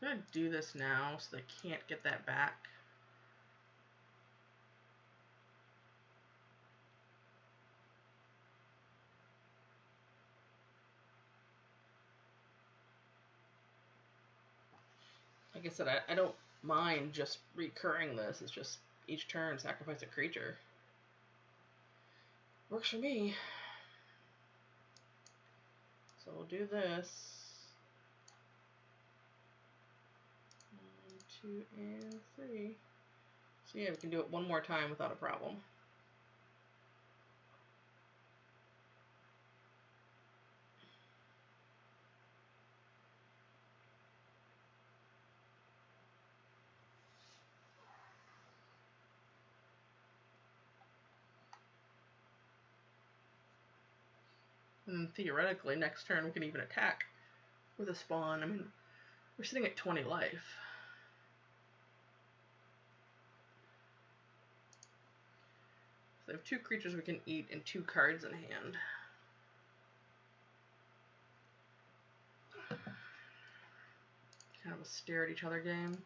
I'm going to do this now so they can't get that back. Like I said, I don't mind just recurring this. It's just each turn sacrifice a creature. Works for me. So we'll do this. 1, 2, and 3. So yeah, we can do it 1 more time without a problem. And theoretically, next turn we can even attack with a spawn. I mean, we're sitting at 20 life. So they have 2 creatures we can eat and 2 cards in hand. Kind of a stare at each other game.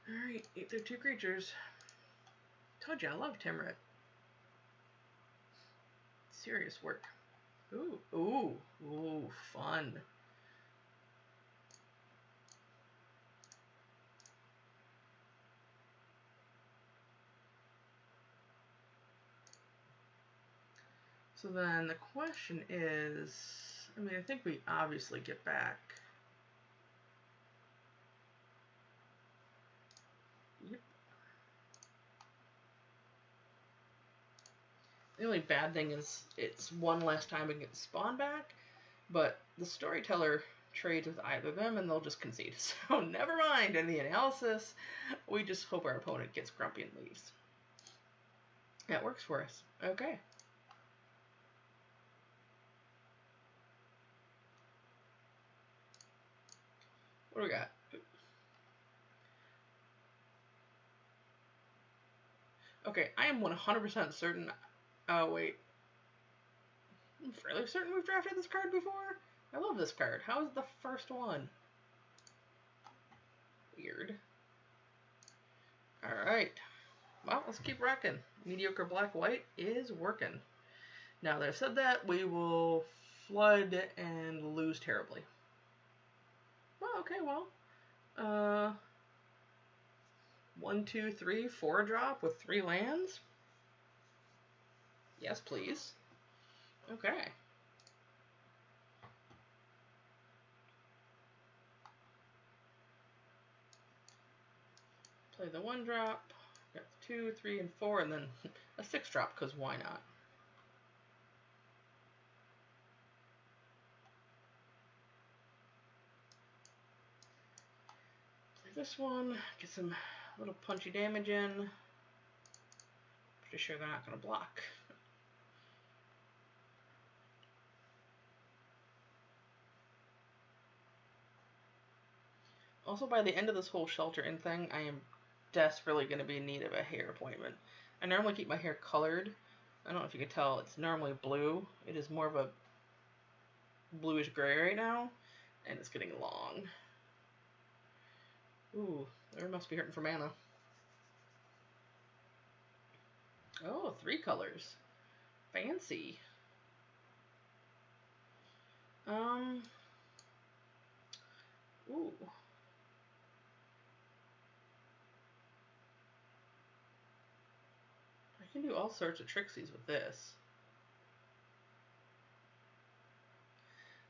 Alright, eat their 2 creatures. Told you, I love Timrit. Serious work. Ooh, ooh, ooh, fun. So then the question is, I mean, I think we obviously get back. Yep. The only bad thing is it's 1 last time we get spawn back, but the storyteller trades with either of them and they'll just concede. So never mind any analysis. We just hope our opponent gets grumpy and leaves. That works for us. Okay. What do we got? Okay, I am 100% certain. Oh, wait. I'm fairly certain we've drafted this card before. I love this card. How is the first one? Weird. Alright. Well, let's keep rocking. Mediocre Black White is working. Now that I've said that, we will flood and lose terribly. Well, okay, well. 1, 2, 3, 4 drop with 3 lands? Yes, please. Okay. Play the 1 drop. Got the 2, 3, and 4, and then a 6-drop, because why not? Play this one, get some little punchy damage in. Pretty sure they're not going to block. Also, by the end of this whole shelter in thing, I am desperately going to be in need of a hair appointment. I normally keep my hair colored. I don't know if you can tell, it's normally blue. It is more of a bluish gray right now, and it's getting long. Ooh, there must be hurting for mana. Oh, 3 colors. Fancy. Ooh. I can do all sorts of tricksies with this.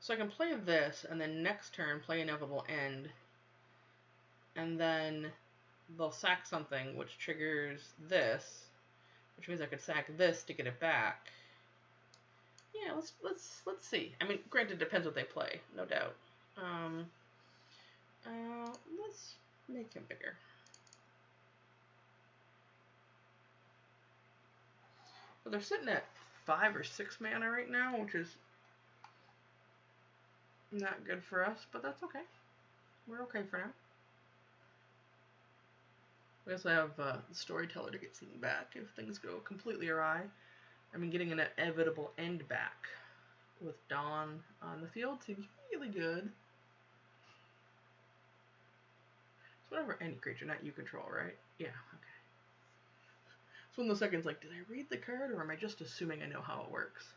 So I can play this, and then next turn play Inevitable End, and then they'll sack something, which triggers this, which means I could sack this to get it back. Yeah, let's see. I mean, granted, it depends what they play, no doubt. Let's make him bigger. But they're sitting at 5 or 6 mana right now, which is not good for us, but that's okay. We're okay for now. We also have the Storyteller to get something back if things go completely awry. I mean, getting an Inevitable End back with Dawn on the field seems really good. It's whatever any creature, not you control, right? Yeah, okay. So in the second's like, did I read the card, or am I just assuming I know how it works?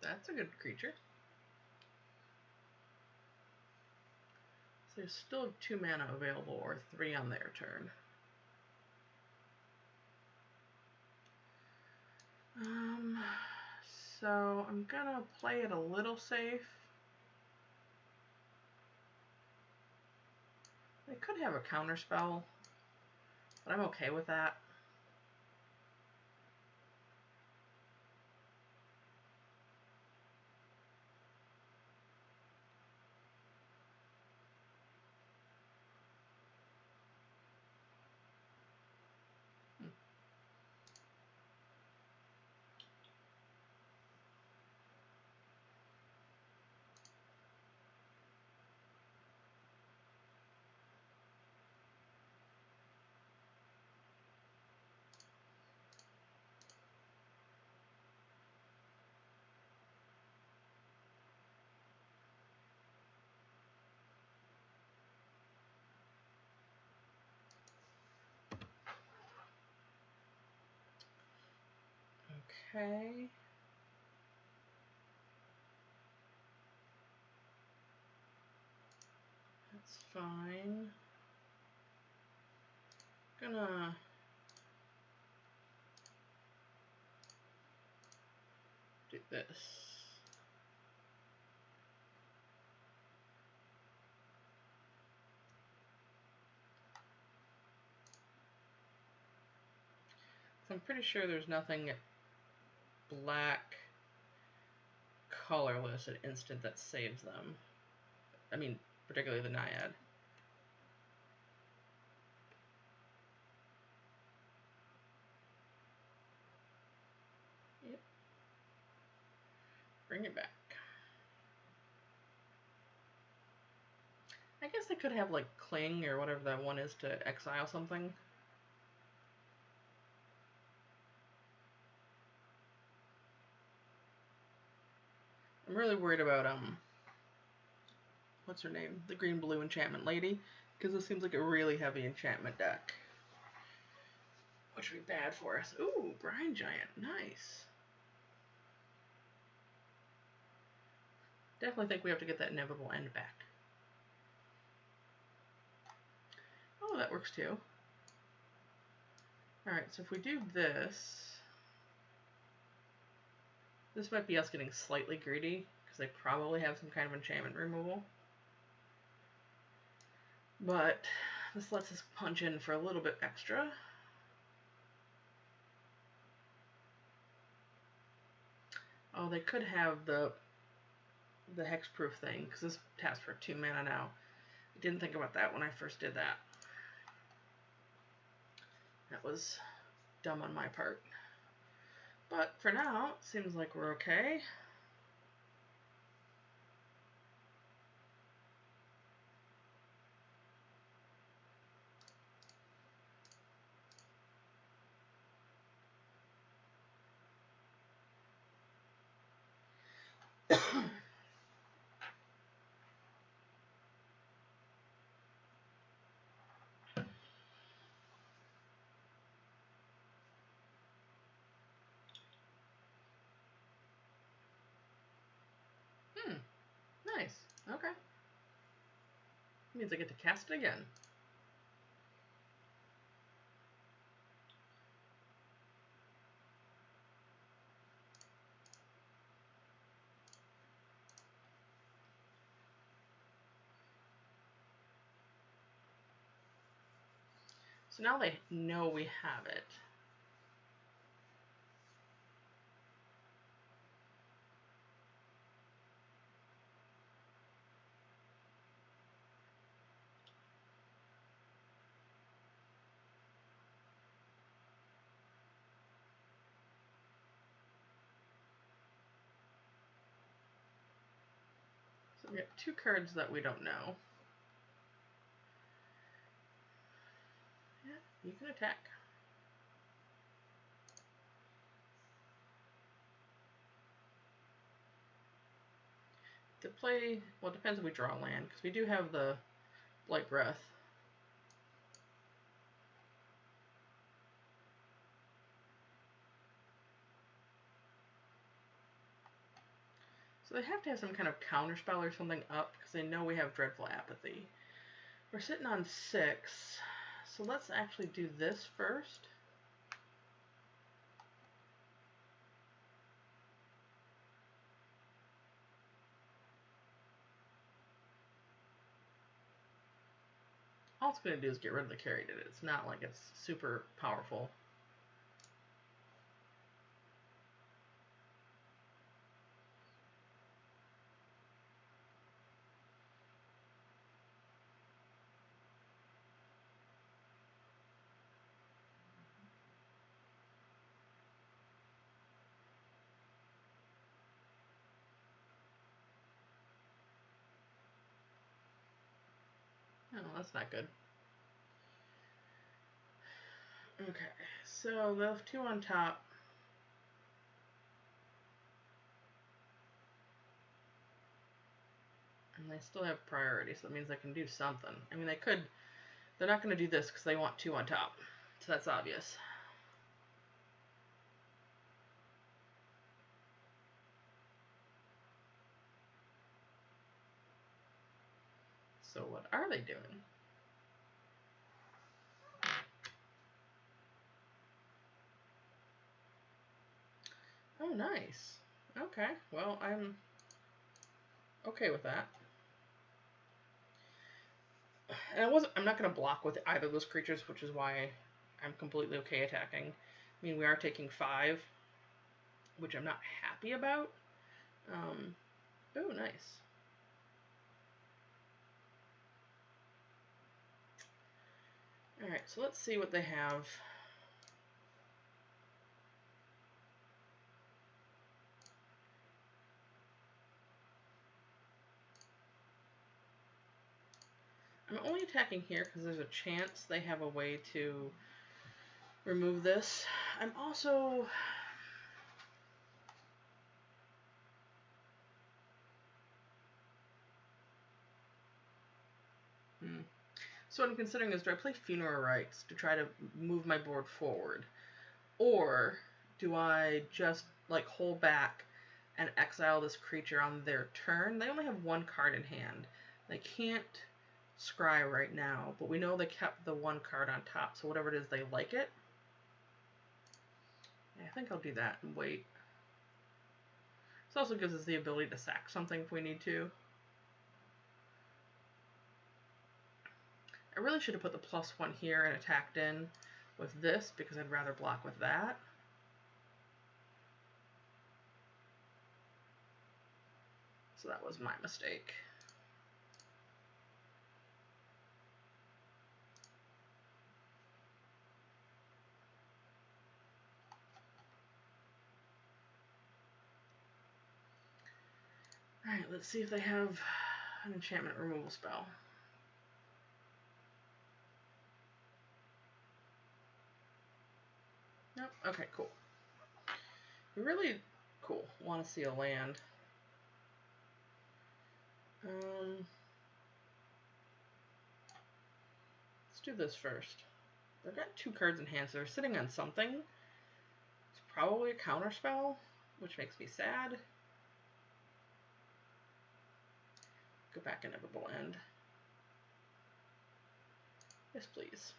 That's a good creature. So there's still 2 mana available, or 3 on their turn. So I'm gonna play it a little safe. They could have a counter spell, but I'm okay with that. Okay. That's fine. Gonna do this. So I'm pretty sure there's nothing black colorless at instant that saves them. I mean, particularly the Naiad. Yep. Bring it back. I guess they could have like Cling or whatever that one is to exile something. I'm really worried about what's her name? The green blue enchantment lady, because this seems like a really heavy enchantment deck. Which would be bad for us. Ooh, Brine Giant, nice. Definitely think we have to get that Inevitable End back. that works too. Alright, so if we do this, this might be us getting slightly greedy, because they probably have some kind of enchantment removal. But this lets us punch in for a little bit extra. Oh, they could have the hexproof thing, because this taps for 2 mana now. I didn't think about that when I first did that. That was dumb on my part. But for now, it seems like we're okay. Nice. Okay. Means I get to cast it again. So now they know we have it. So we have 2 cards that we don't know. Yeah, you can attack. To play, well, it depends if we draw land, because we do have the Blight Breath. So they have to have some kind of counterspell or something up, because they know we have Dreadful Apathy. We're sitting on 6, so let's actually do this first. All it's going to do is get rid of the carry to it. It's not like it's super powerful. Oh, that's not good. Okay, so they'll have 2 on top. And they still have priority, so that means they can do something. I mean, they could... They're not going to do this because they want 2 on top. So that's obvious. So what are they doing? Oh, nice. Okay, well, I'm okay with that. And I'm not going to block with either of those creatures, which is why I'm completely okay attacking. I mean, we are taking 5, which I'm not happy about. Oh, nice. Alright, so let's see what they have. I'm only attacking here because there's a chance they have a way to remove this. I'm also... So what I'm considering is, do I play Funeral Rites to try to move my board forward? Or do I just, like, hold back and exile this creature on their turn? They only have 1 card in hand. They can't scry right now, but we know they kept the one card on top, so whatever it is, they like it. Yeah, I think I'll do that and wait. This also gives us the ability to sack something if we need to. I really should have put the +1 here and attacked in with this because I'd rather block with that. So that was my mistake. Alright, let's see if they have an enchantment removal spell. Nope. Okay, cool. Really cool. Want to see a land. Let's do this first. They've got 2 cards in hand, so they're sitting on something. It's probably a counter spell, which makes me sad. Go back Inevitable End. Yes, please.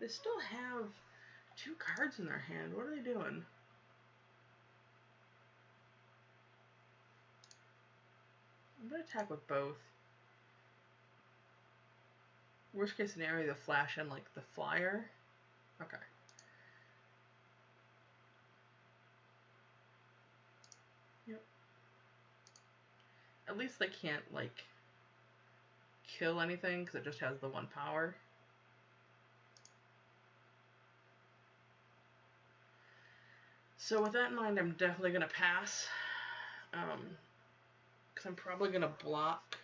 They still have 2 cards in their hand. What are they doing? I'm going to attack with both. Worst case scenario, they'll flash in like the flyer. Okay. Yep. At least they can't like kill anything because it just has the 1 power. So with that in mind, I'm definitely going to pass. Because I'm probably going to block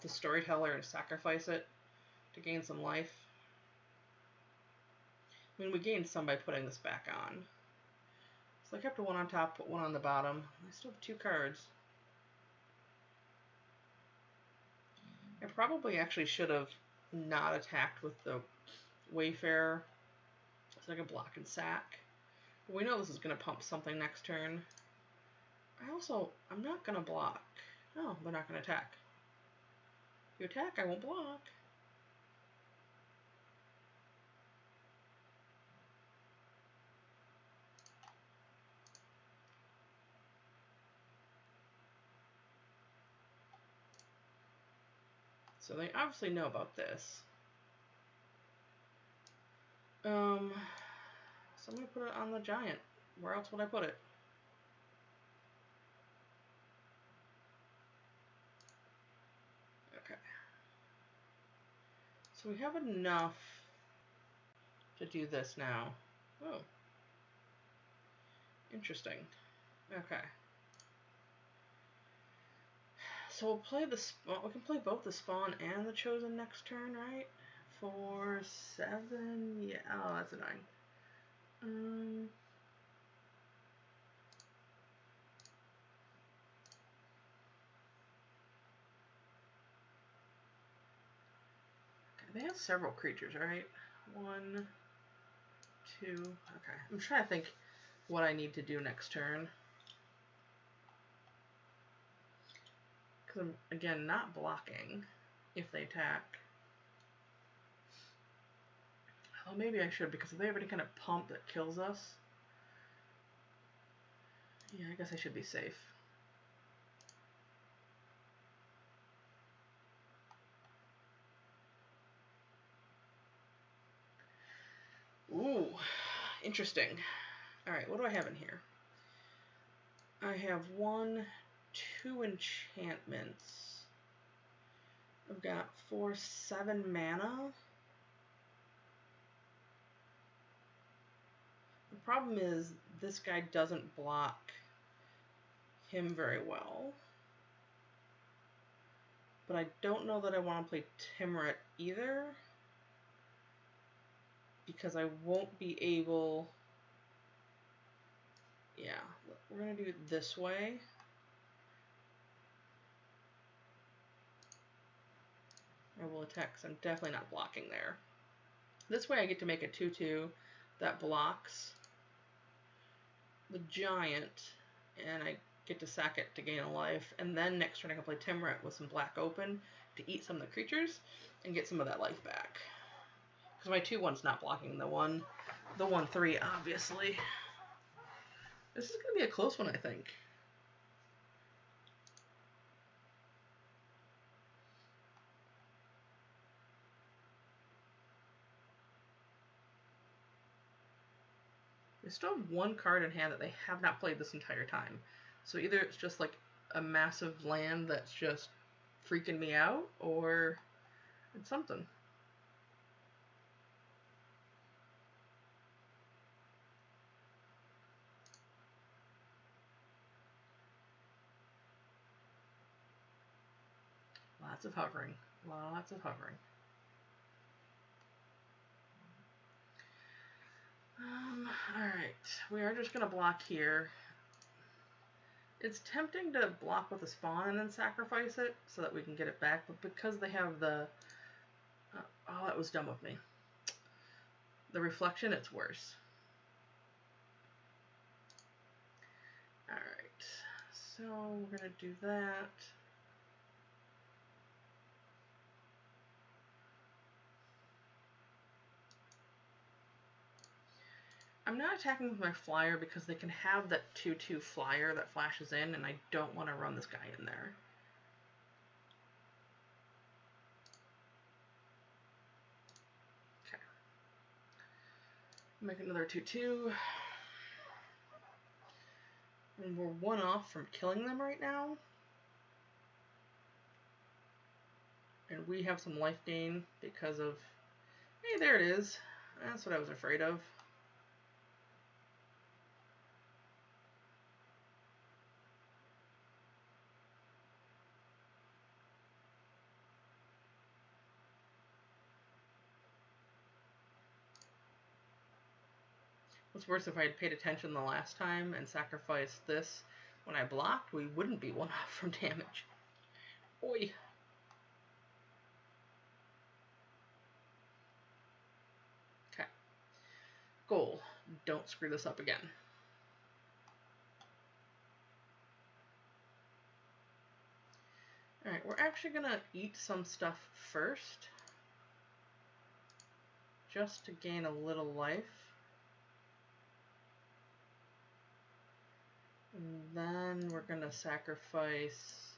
the Storyteller and sacrifice it to gain some life. I mean, we gained some by putting this back on. So I kept 1 on top, put 1 on the bottom. I still have 2 cards. I probably actually should have not attacked with the Wayfarer so I could block and sack. But we know this is going to pump something next turn. I'm not going to block. No, they're not going to attack. If you attack, I won't block. So they obviously know about this. So I'm going to put it on the giant. Where else would I put it? Okay. So we have enough to do this now. Oh. Interesting. Okay. So we'll play the spawn. We can play both the spawn and the chosen next turn, right? 4, 7. Yeah. Oh, that's a 9. Okay, they have several creatures, right? 1, 2. Okay. I'm trying to think what I need to do next turn. Because I'm, again, not blocking if they attack. Well, maybe I should, because if they have any kind of pump that kills us, yeah, I guess I should be safe. Ooh, interesting. Alright, what do I have in here? I have 1, 2 enchantments. I've got 4, 7 mana. The problem is this guy doesn't block him very well. But I don't know that I want to play Timrit either, because I won't be able... Yeah, we're going to do it this way. I will attack because I'm definitely not blocking there. This way I get to make a 2/2 that blocks. the giant, and I get to sack it to gain a life, and then next turn I can play Timurit with some black open to eat some of the creatures and get some of that life back. Because my 2/1's not blocking the 1/3, obviously. This is going to be a close one, I think. They still have one card in hand that they have not played this entire time. So either it's just like a massive land that's just freaking me out, or it's something. Lots of hovering. Lots of hovering. Alright. We are just going to block here. It's tempting to block with a spawn and then sacrifice it so that we can get it back, but because they have the... oh, that was dumb of me. The reflection, it's worse. Alright. So we're going to do that. I'm not attacking with my flyer because they can have that 2/2 flyer that flashes in, and I don't want to run this guy in there. Okay. Make another 2/2. And we're 1 off from killing them right now. And we have some life gain because of... hey, there it is. That's what I was afraid of. What's worse, if I had paid attention the last time and sacrificed this when I blocked, we wouldn't be 1 off from damage. Oi! Okay. Goal. Don't screw this up again. Alright, we're actually going to eat some stuff first, just to gain a little life. And then we're going to sacrifice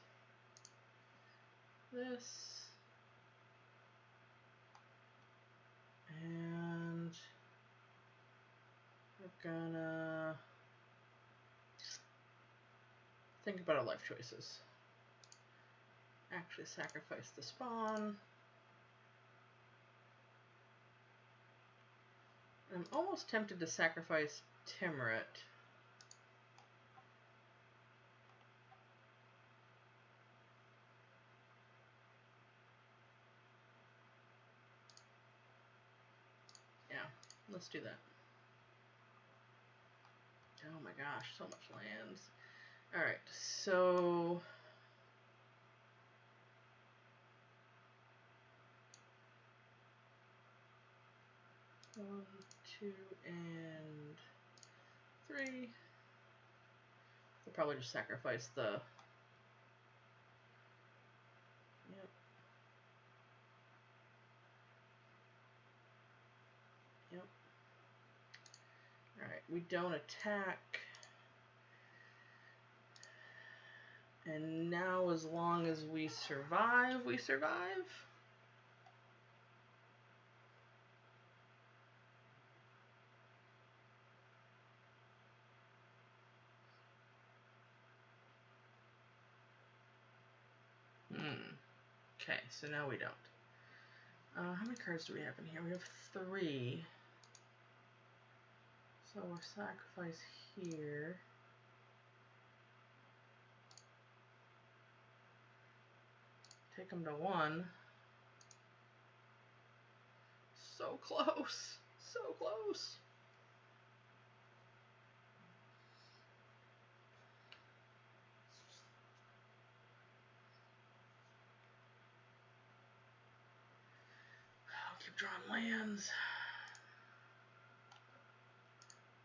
this. And we're going to think about our life choices. Actually sacrifice the spawn. I'm almost tempted to sacrifice Timurit. Yeah, let's do that. Oh my gosh, so much lands. Alright, so... 1, 2, and 3. We'll probably just sacrifice the... yep. Yep. Alright, we don't attack. And now as long as we survive, we survive. Okay, so now we don't. How many cards do we have in here? We have 3. So we'll sacrifice here. Take them to 1. So close. So close. I'll keep drawing lands.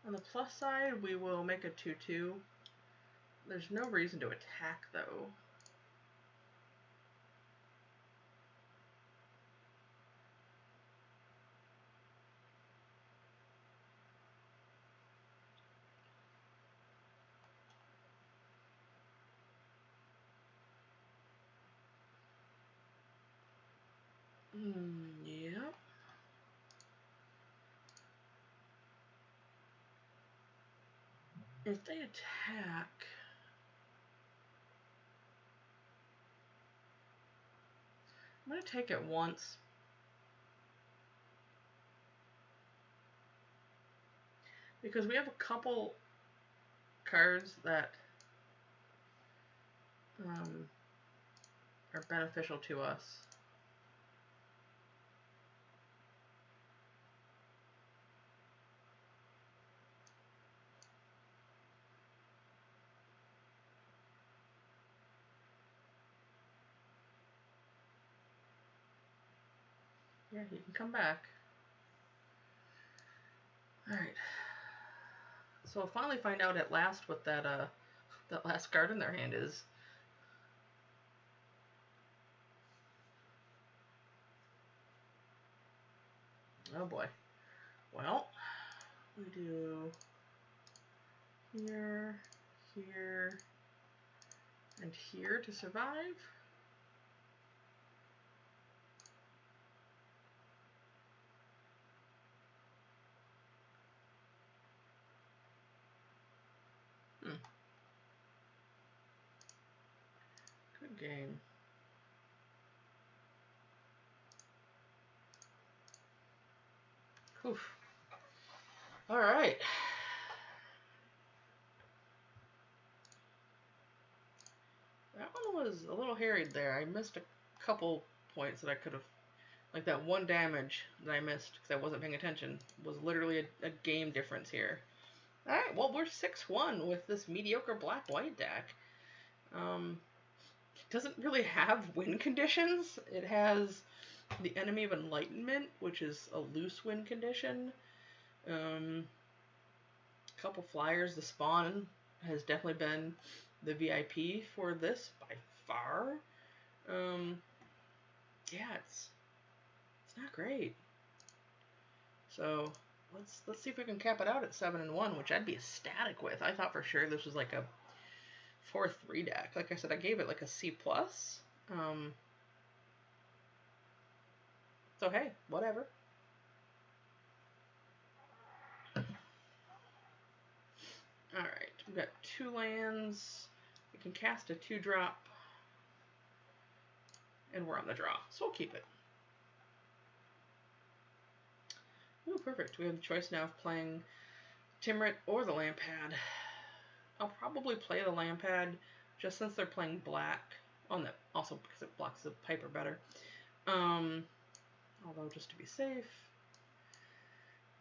On the plus side, we will make a 2/2. There's no reason to attack, though. Yep. If they attack... I'm going to take it once. Because we have a couple cards that are beneficial to us. Yeah, he can come back. Alright. So we'll finally find out at last what that last card in their hand is. Oh boy. Well, we do here, here, and here to survive. Good game. Oof. All right. That one was a little harried there. I missed a couple points that I could have, like that one damage that I missed because I wasn't paying attention was literally a game difference here. All right, well, we're 6-1 with this mediocre black-white deck. It doesn't really have win conditions. It has the Enemy of Enlightenment, which is a loose win condition. Couple flyers. The Spawn has definitely been the VIP for this by far. Yeah, it's not great. So let's see if we can cap it out at 7-1, which I'd be ecstatic with. I thought for sure this was like a 4-3 deck. Like I said, I gave it like a C+. So hey, whatever. Alright, we've got 2 lands. We can cast a 2-drop. And we're on the draw, so we'll keep it. Ooh, perfect. We have the choice now of playing Timrit or the Lampad. I'll probably play the Lampad just since they're playing black. Also because it blocks the Piper better. Although just to be safe.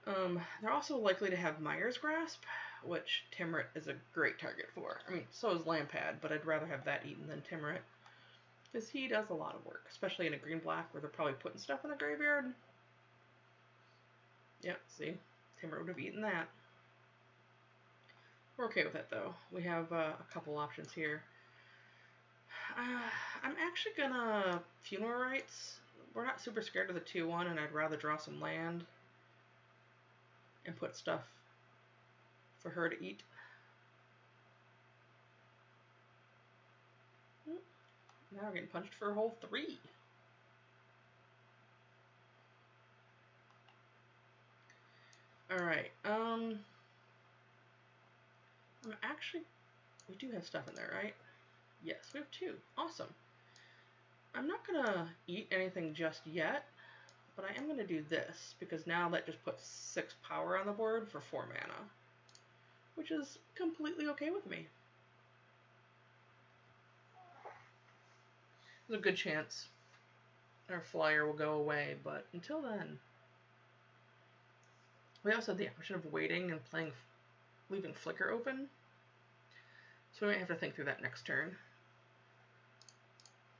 They're also likely to have Mire's Grasp, which Timrit is a great target for. I mean, so is Lampad, but I'd rather have that eaten than Timrit. Because he does a lot of work, especially in a green-black where they're probably putting stuff in the graveyard. Yep, see? Timrit would have eaten that. We're okay with it, though. We have a couple options here. I'm actually gonna Funeral Rites. We're not super scared of the 2/1, and I'd rather draw some land and put stuff for her to eat. Now we're getting punched for a whole 3. Alright, we do have stuff in there, right? Yes, we have 2. Awesome. I'm not gonna eat anything just yet, but I am gonna do this, because now that just puts 6 power on the board for 4 mana. Which is completely okay with me. There's a good chance our flyer will go away, but until then, we also have the option of waiting and leaving Flicker open. So we might have to think through that next turn.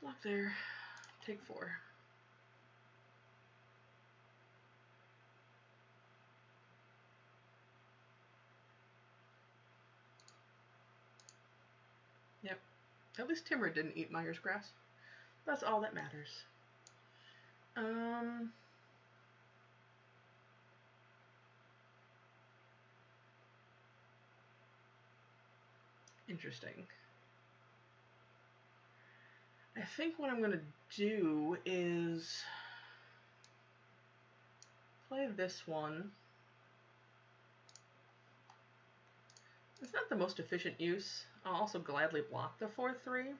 Block there, take 4. At least Timber didn't eat Myers grass. That's all that matters. Interesting. I think what I'm going to do is play this one. It's not the most efficient use. I'll also gladly block the 4/3.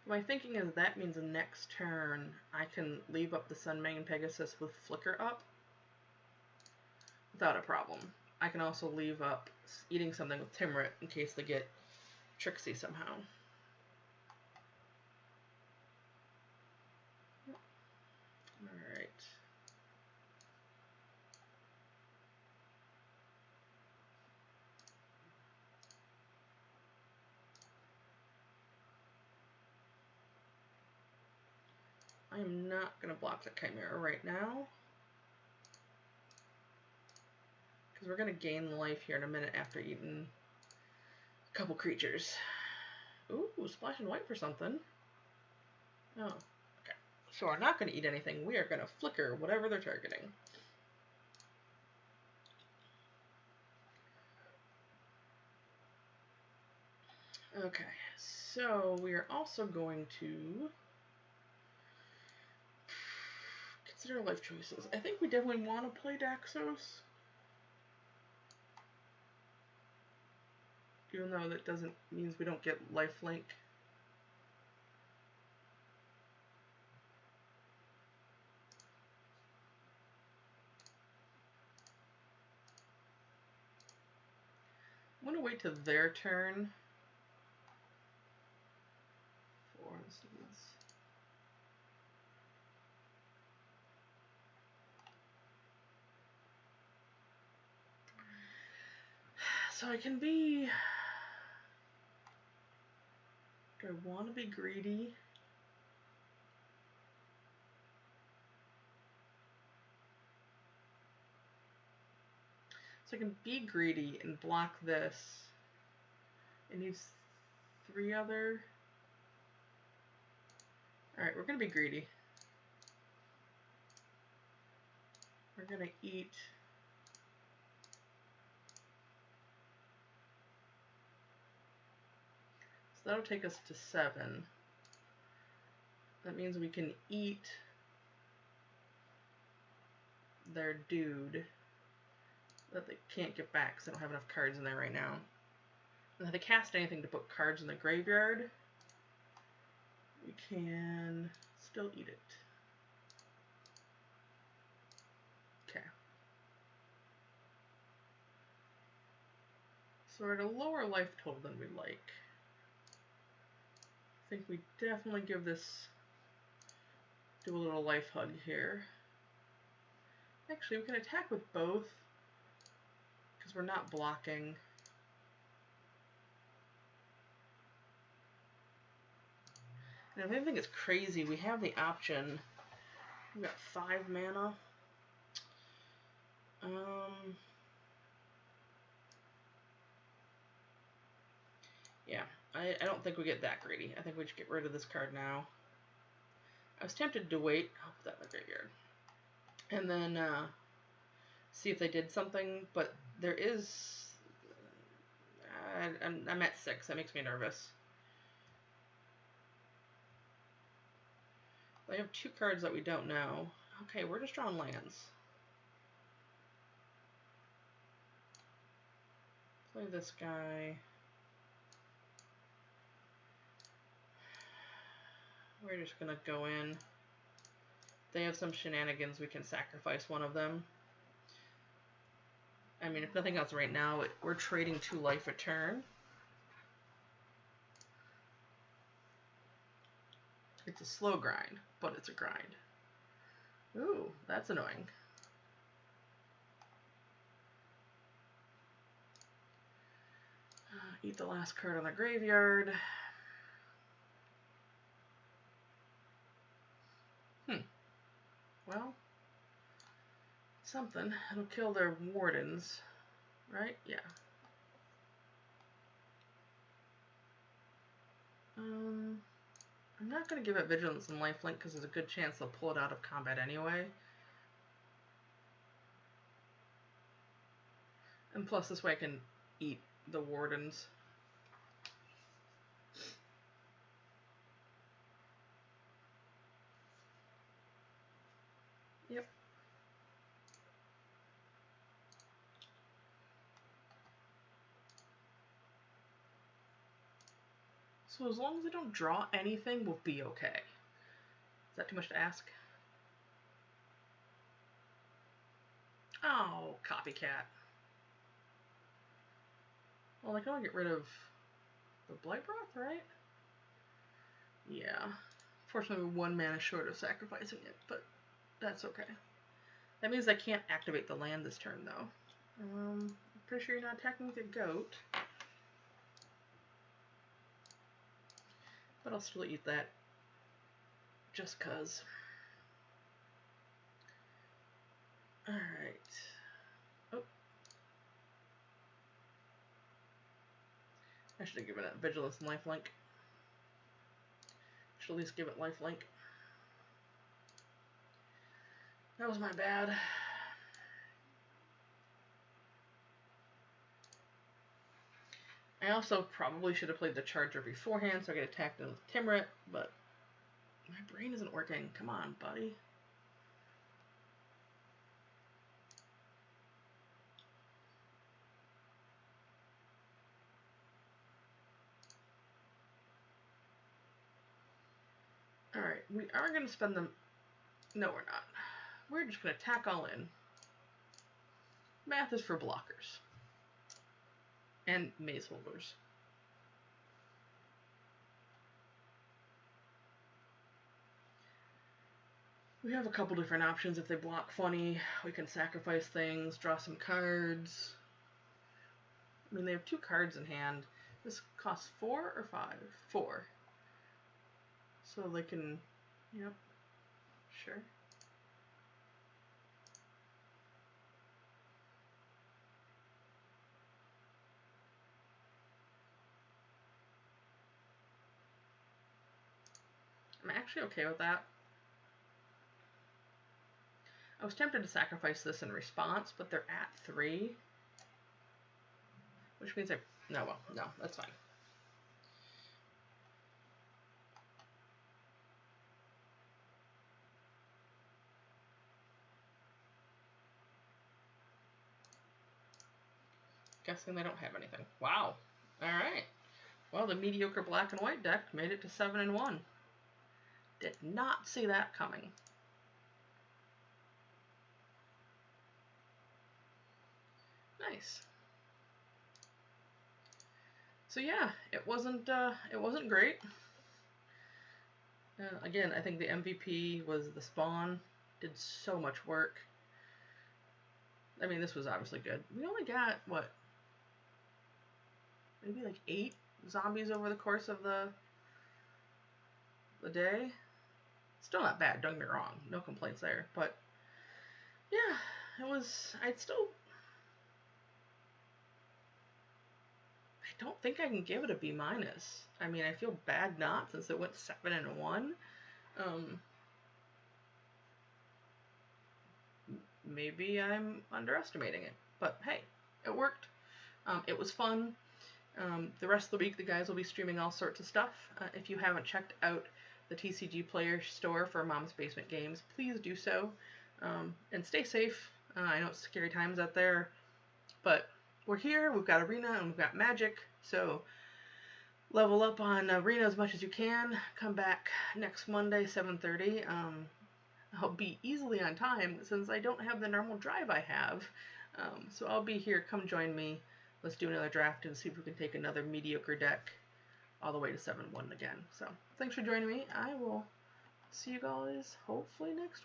My thinking is that means the next turn I can leave up the Sunmane Pegasus with Flicker up without a problem. I can also leave up eating something with Timrit in case they get tricksy somehow. Alright. I am not going to block the Chimera right now, because we're going to gain life here in a minute after eating a couple creatures. Ooh, splashing white for something. Oh, okay. So we're not going to eat anything. We are going to flicker whatever they're targeting. Okay, so we are also going to consider life choices. I think we definitely want to play Daxos, even though that doesn't means we don't get lifelink. I'm going to wait till their turn. For instance. So I can be... Do I want to be greedy? So I can be greedy and block this. It needs 3 other... Alright, we're going to be greedy. We're going to eat... So that'll take us to 7. That means we can eat their dude that they can't get back because they don't have enough cards in there right now. And if they cast anything to put cards in the graveyard, we can still eat it. Okay. So we're at a lower life total than we like. I think we definitely give this, do a little life hug here. Actually, we can attack with both because we're not blocking. And if anything is crazy, we have the option. We've got 5 mana. Yeah, I don't think we get that greedy. I think we just get rid of this card now. I was tempted to wait. I'll put that in the graveyard. And then see if they did something, but there is... I'm at 6. That makes me nervous. They have 2 cards that we don't know. Okay, we're just drawing lands. Play this guy. We're just gonna go in. If they have some shenanigans, we can sacrifice one of them. I mean, if nothing else right now, we're trading 2 life a turn. It's a slow grind, but it's a grind. Ooh, that's annoying. Eat the last card on the graveyard. Well, something. It'll kill their wardens, right? Yeah. I'm not going to give it Vigilance and Lifelink because there's a good chance they'll pull it out of combat anyway. And plus this way I can eat the Wardens. Yep. So as long as I don't draw anything, we'll be okay. Is that too much to ask? Oh, copycat. Well, I can only get rid of the Blightbroth, right? Yeah. Fortunately, we're 1 mana short of sacrificing it, but that's okay. That means I can't activate the land this turn, though. I'm pretty sure you're not attacking the goat. But I'll still eat that. Just cuz. Alright. Oh. I should have given it Vigilance and Lifelink. Should at least give it Lifelink. That was my bad. I also probably should have played the Charger beforehand so I could attack them with Timrit, but my brain isn't working. Come on, buddy. Alright, we are going to spend them... No, we're not. We're just going to attack all in. Math is for blockers. And maze holders. We have a couple different options. If they block funny, we can sacrifice things, draw some cards. I mean, they have 2 cards in hand. This costs 4 or 5? 4. So they can... Yep. Sure. I'm actually okay with that. I was tempted to sacrifice this in response, but they're at 3. Which means I... No, well, no, that's fine. Guessing they don't have anything. Wow. Alright. Well, the mediocre black and white deck made it to 7-1. Did not see that coming. Nice. So yeah, it wasn't great. Again, I think the MVP was the spawn. Did so much work. I mean, this was obviously good. We only got, what, maybe like 8 zombies over the course of the day. Still not bad, don't get me wrong. No complaints there. But yeah, it was... I don't think I can give it a B-. I mean, I feel bad not, since it went 7-1. Maybe I'm underestimating it. But hey, it worked. It was fun. The rest of the week, the guys will be streaming all sorts of stuff. If you haven't checked out the TCG Player store for Mom's Basement games, please do so. And stay safe. I know it's scary times out there, but we're here. We've got Arena and we've got Magic, so level up on Arena as much as you can. Come back next Monday, 7:30. I'll be easily on time since I don't have the normal drive I have. So I'll be here. Come join me. Let's do another draft and see if we can take another mediocre deck all the way to 7-1 again. So thanks for joining me. I will see you guys hopefully next week.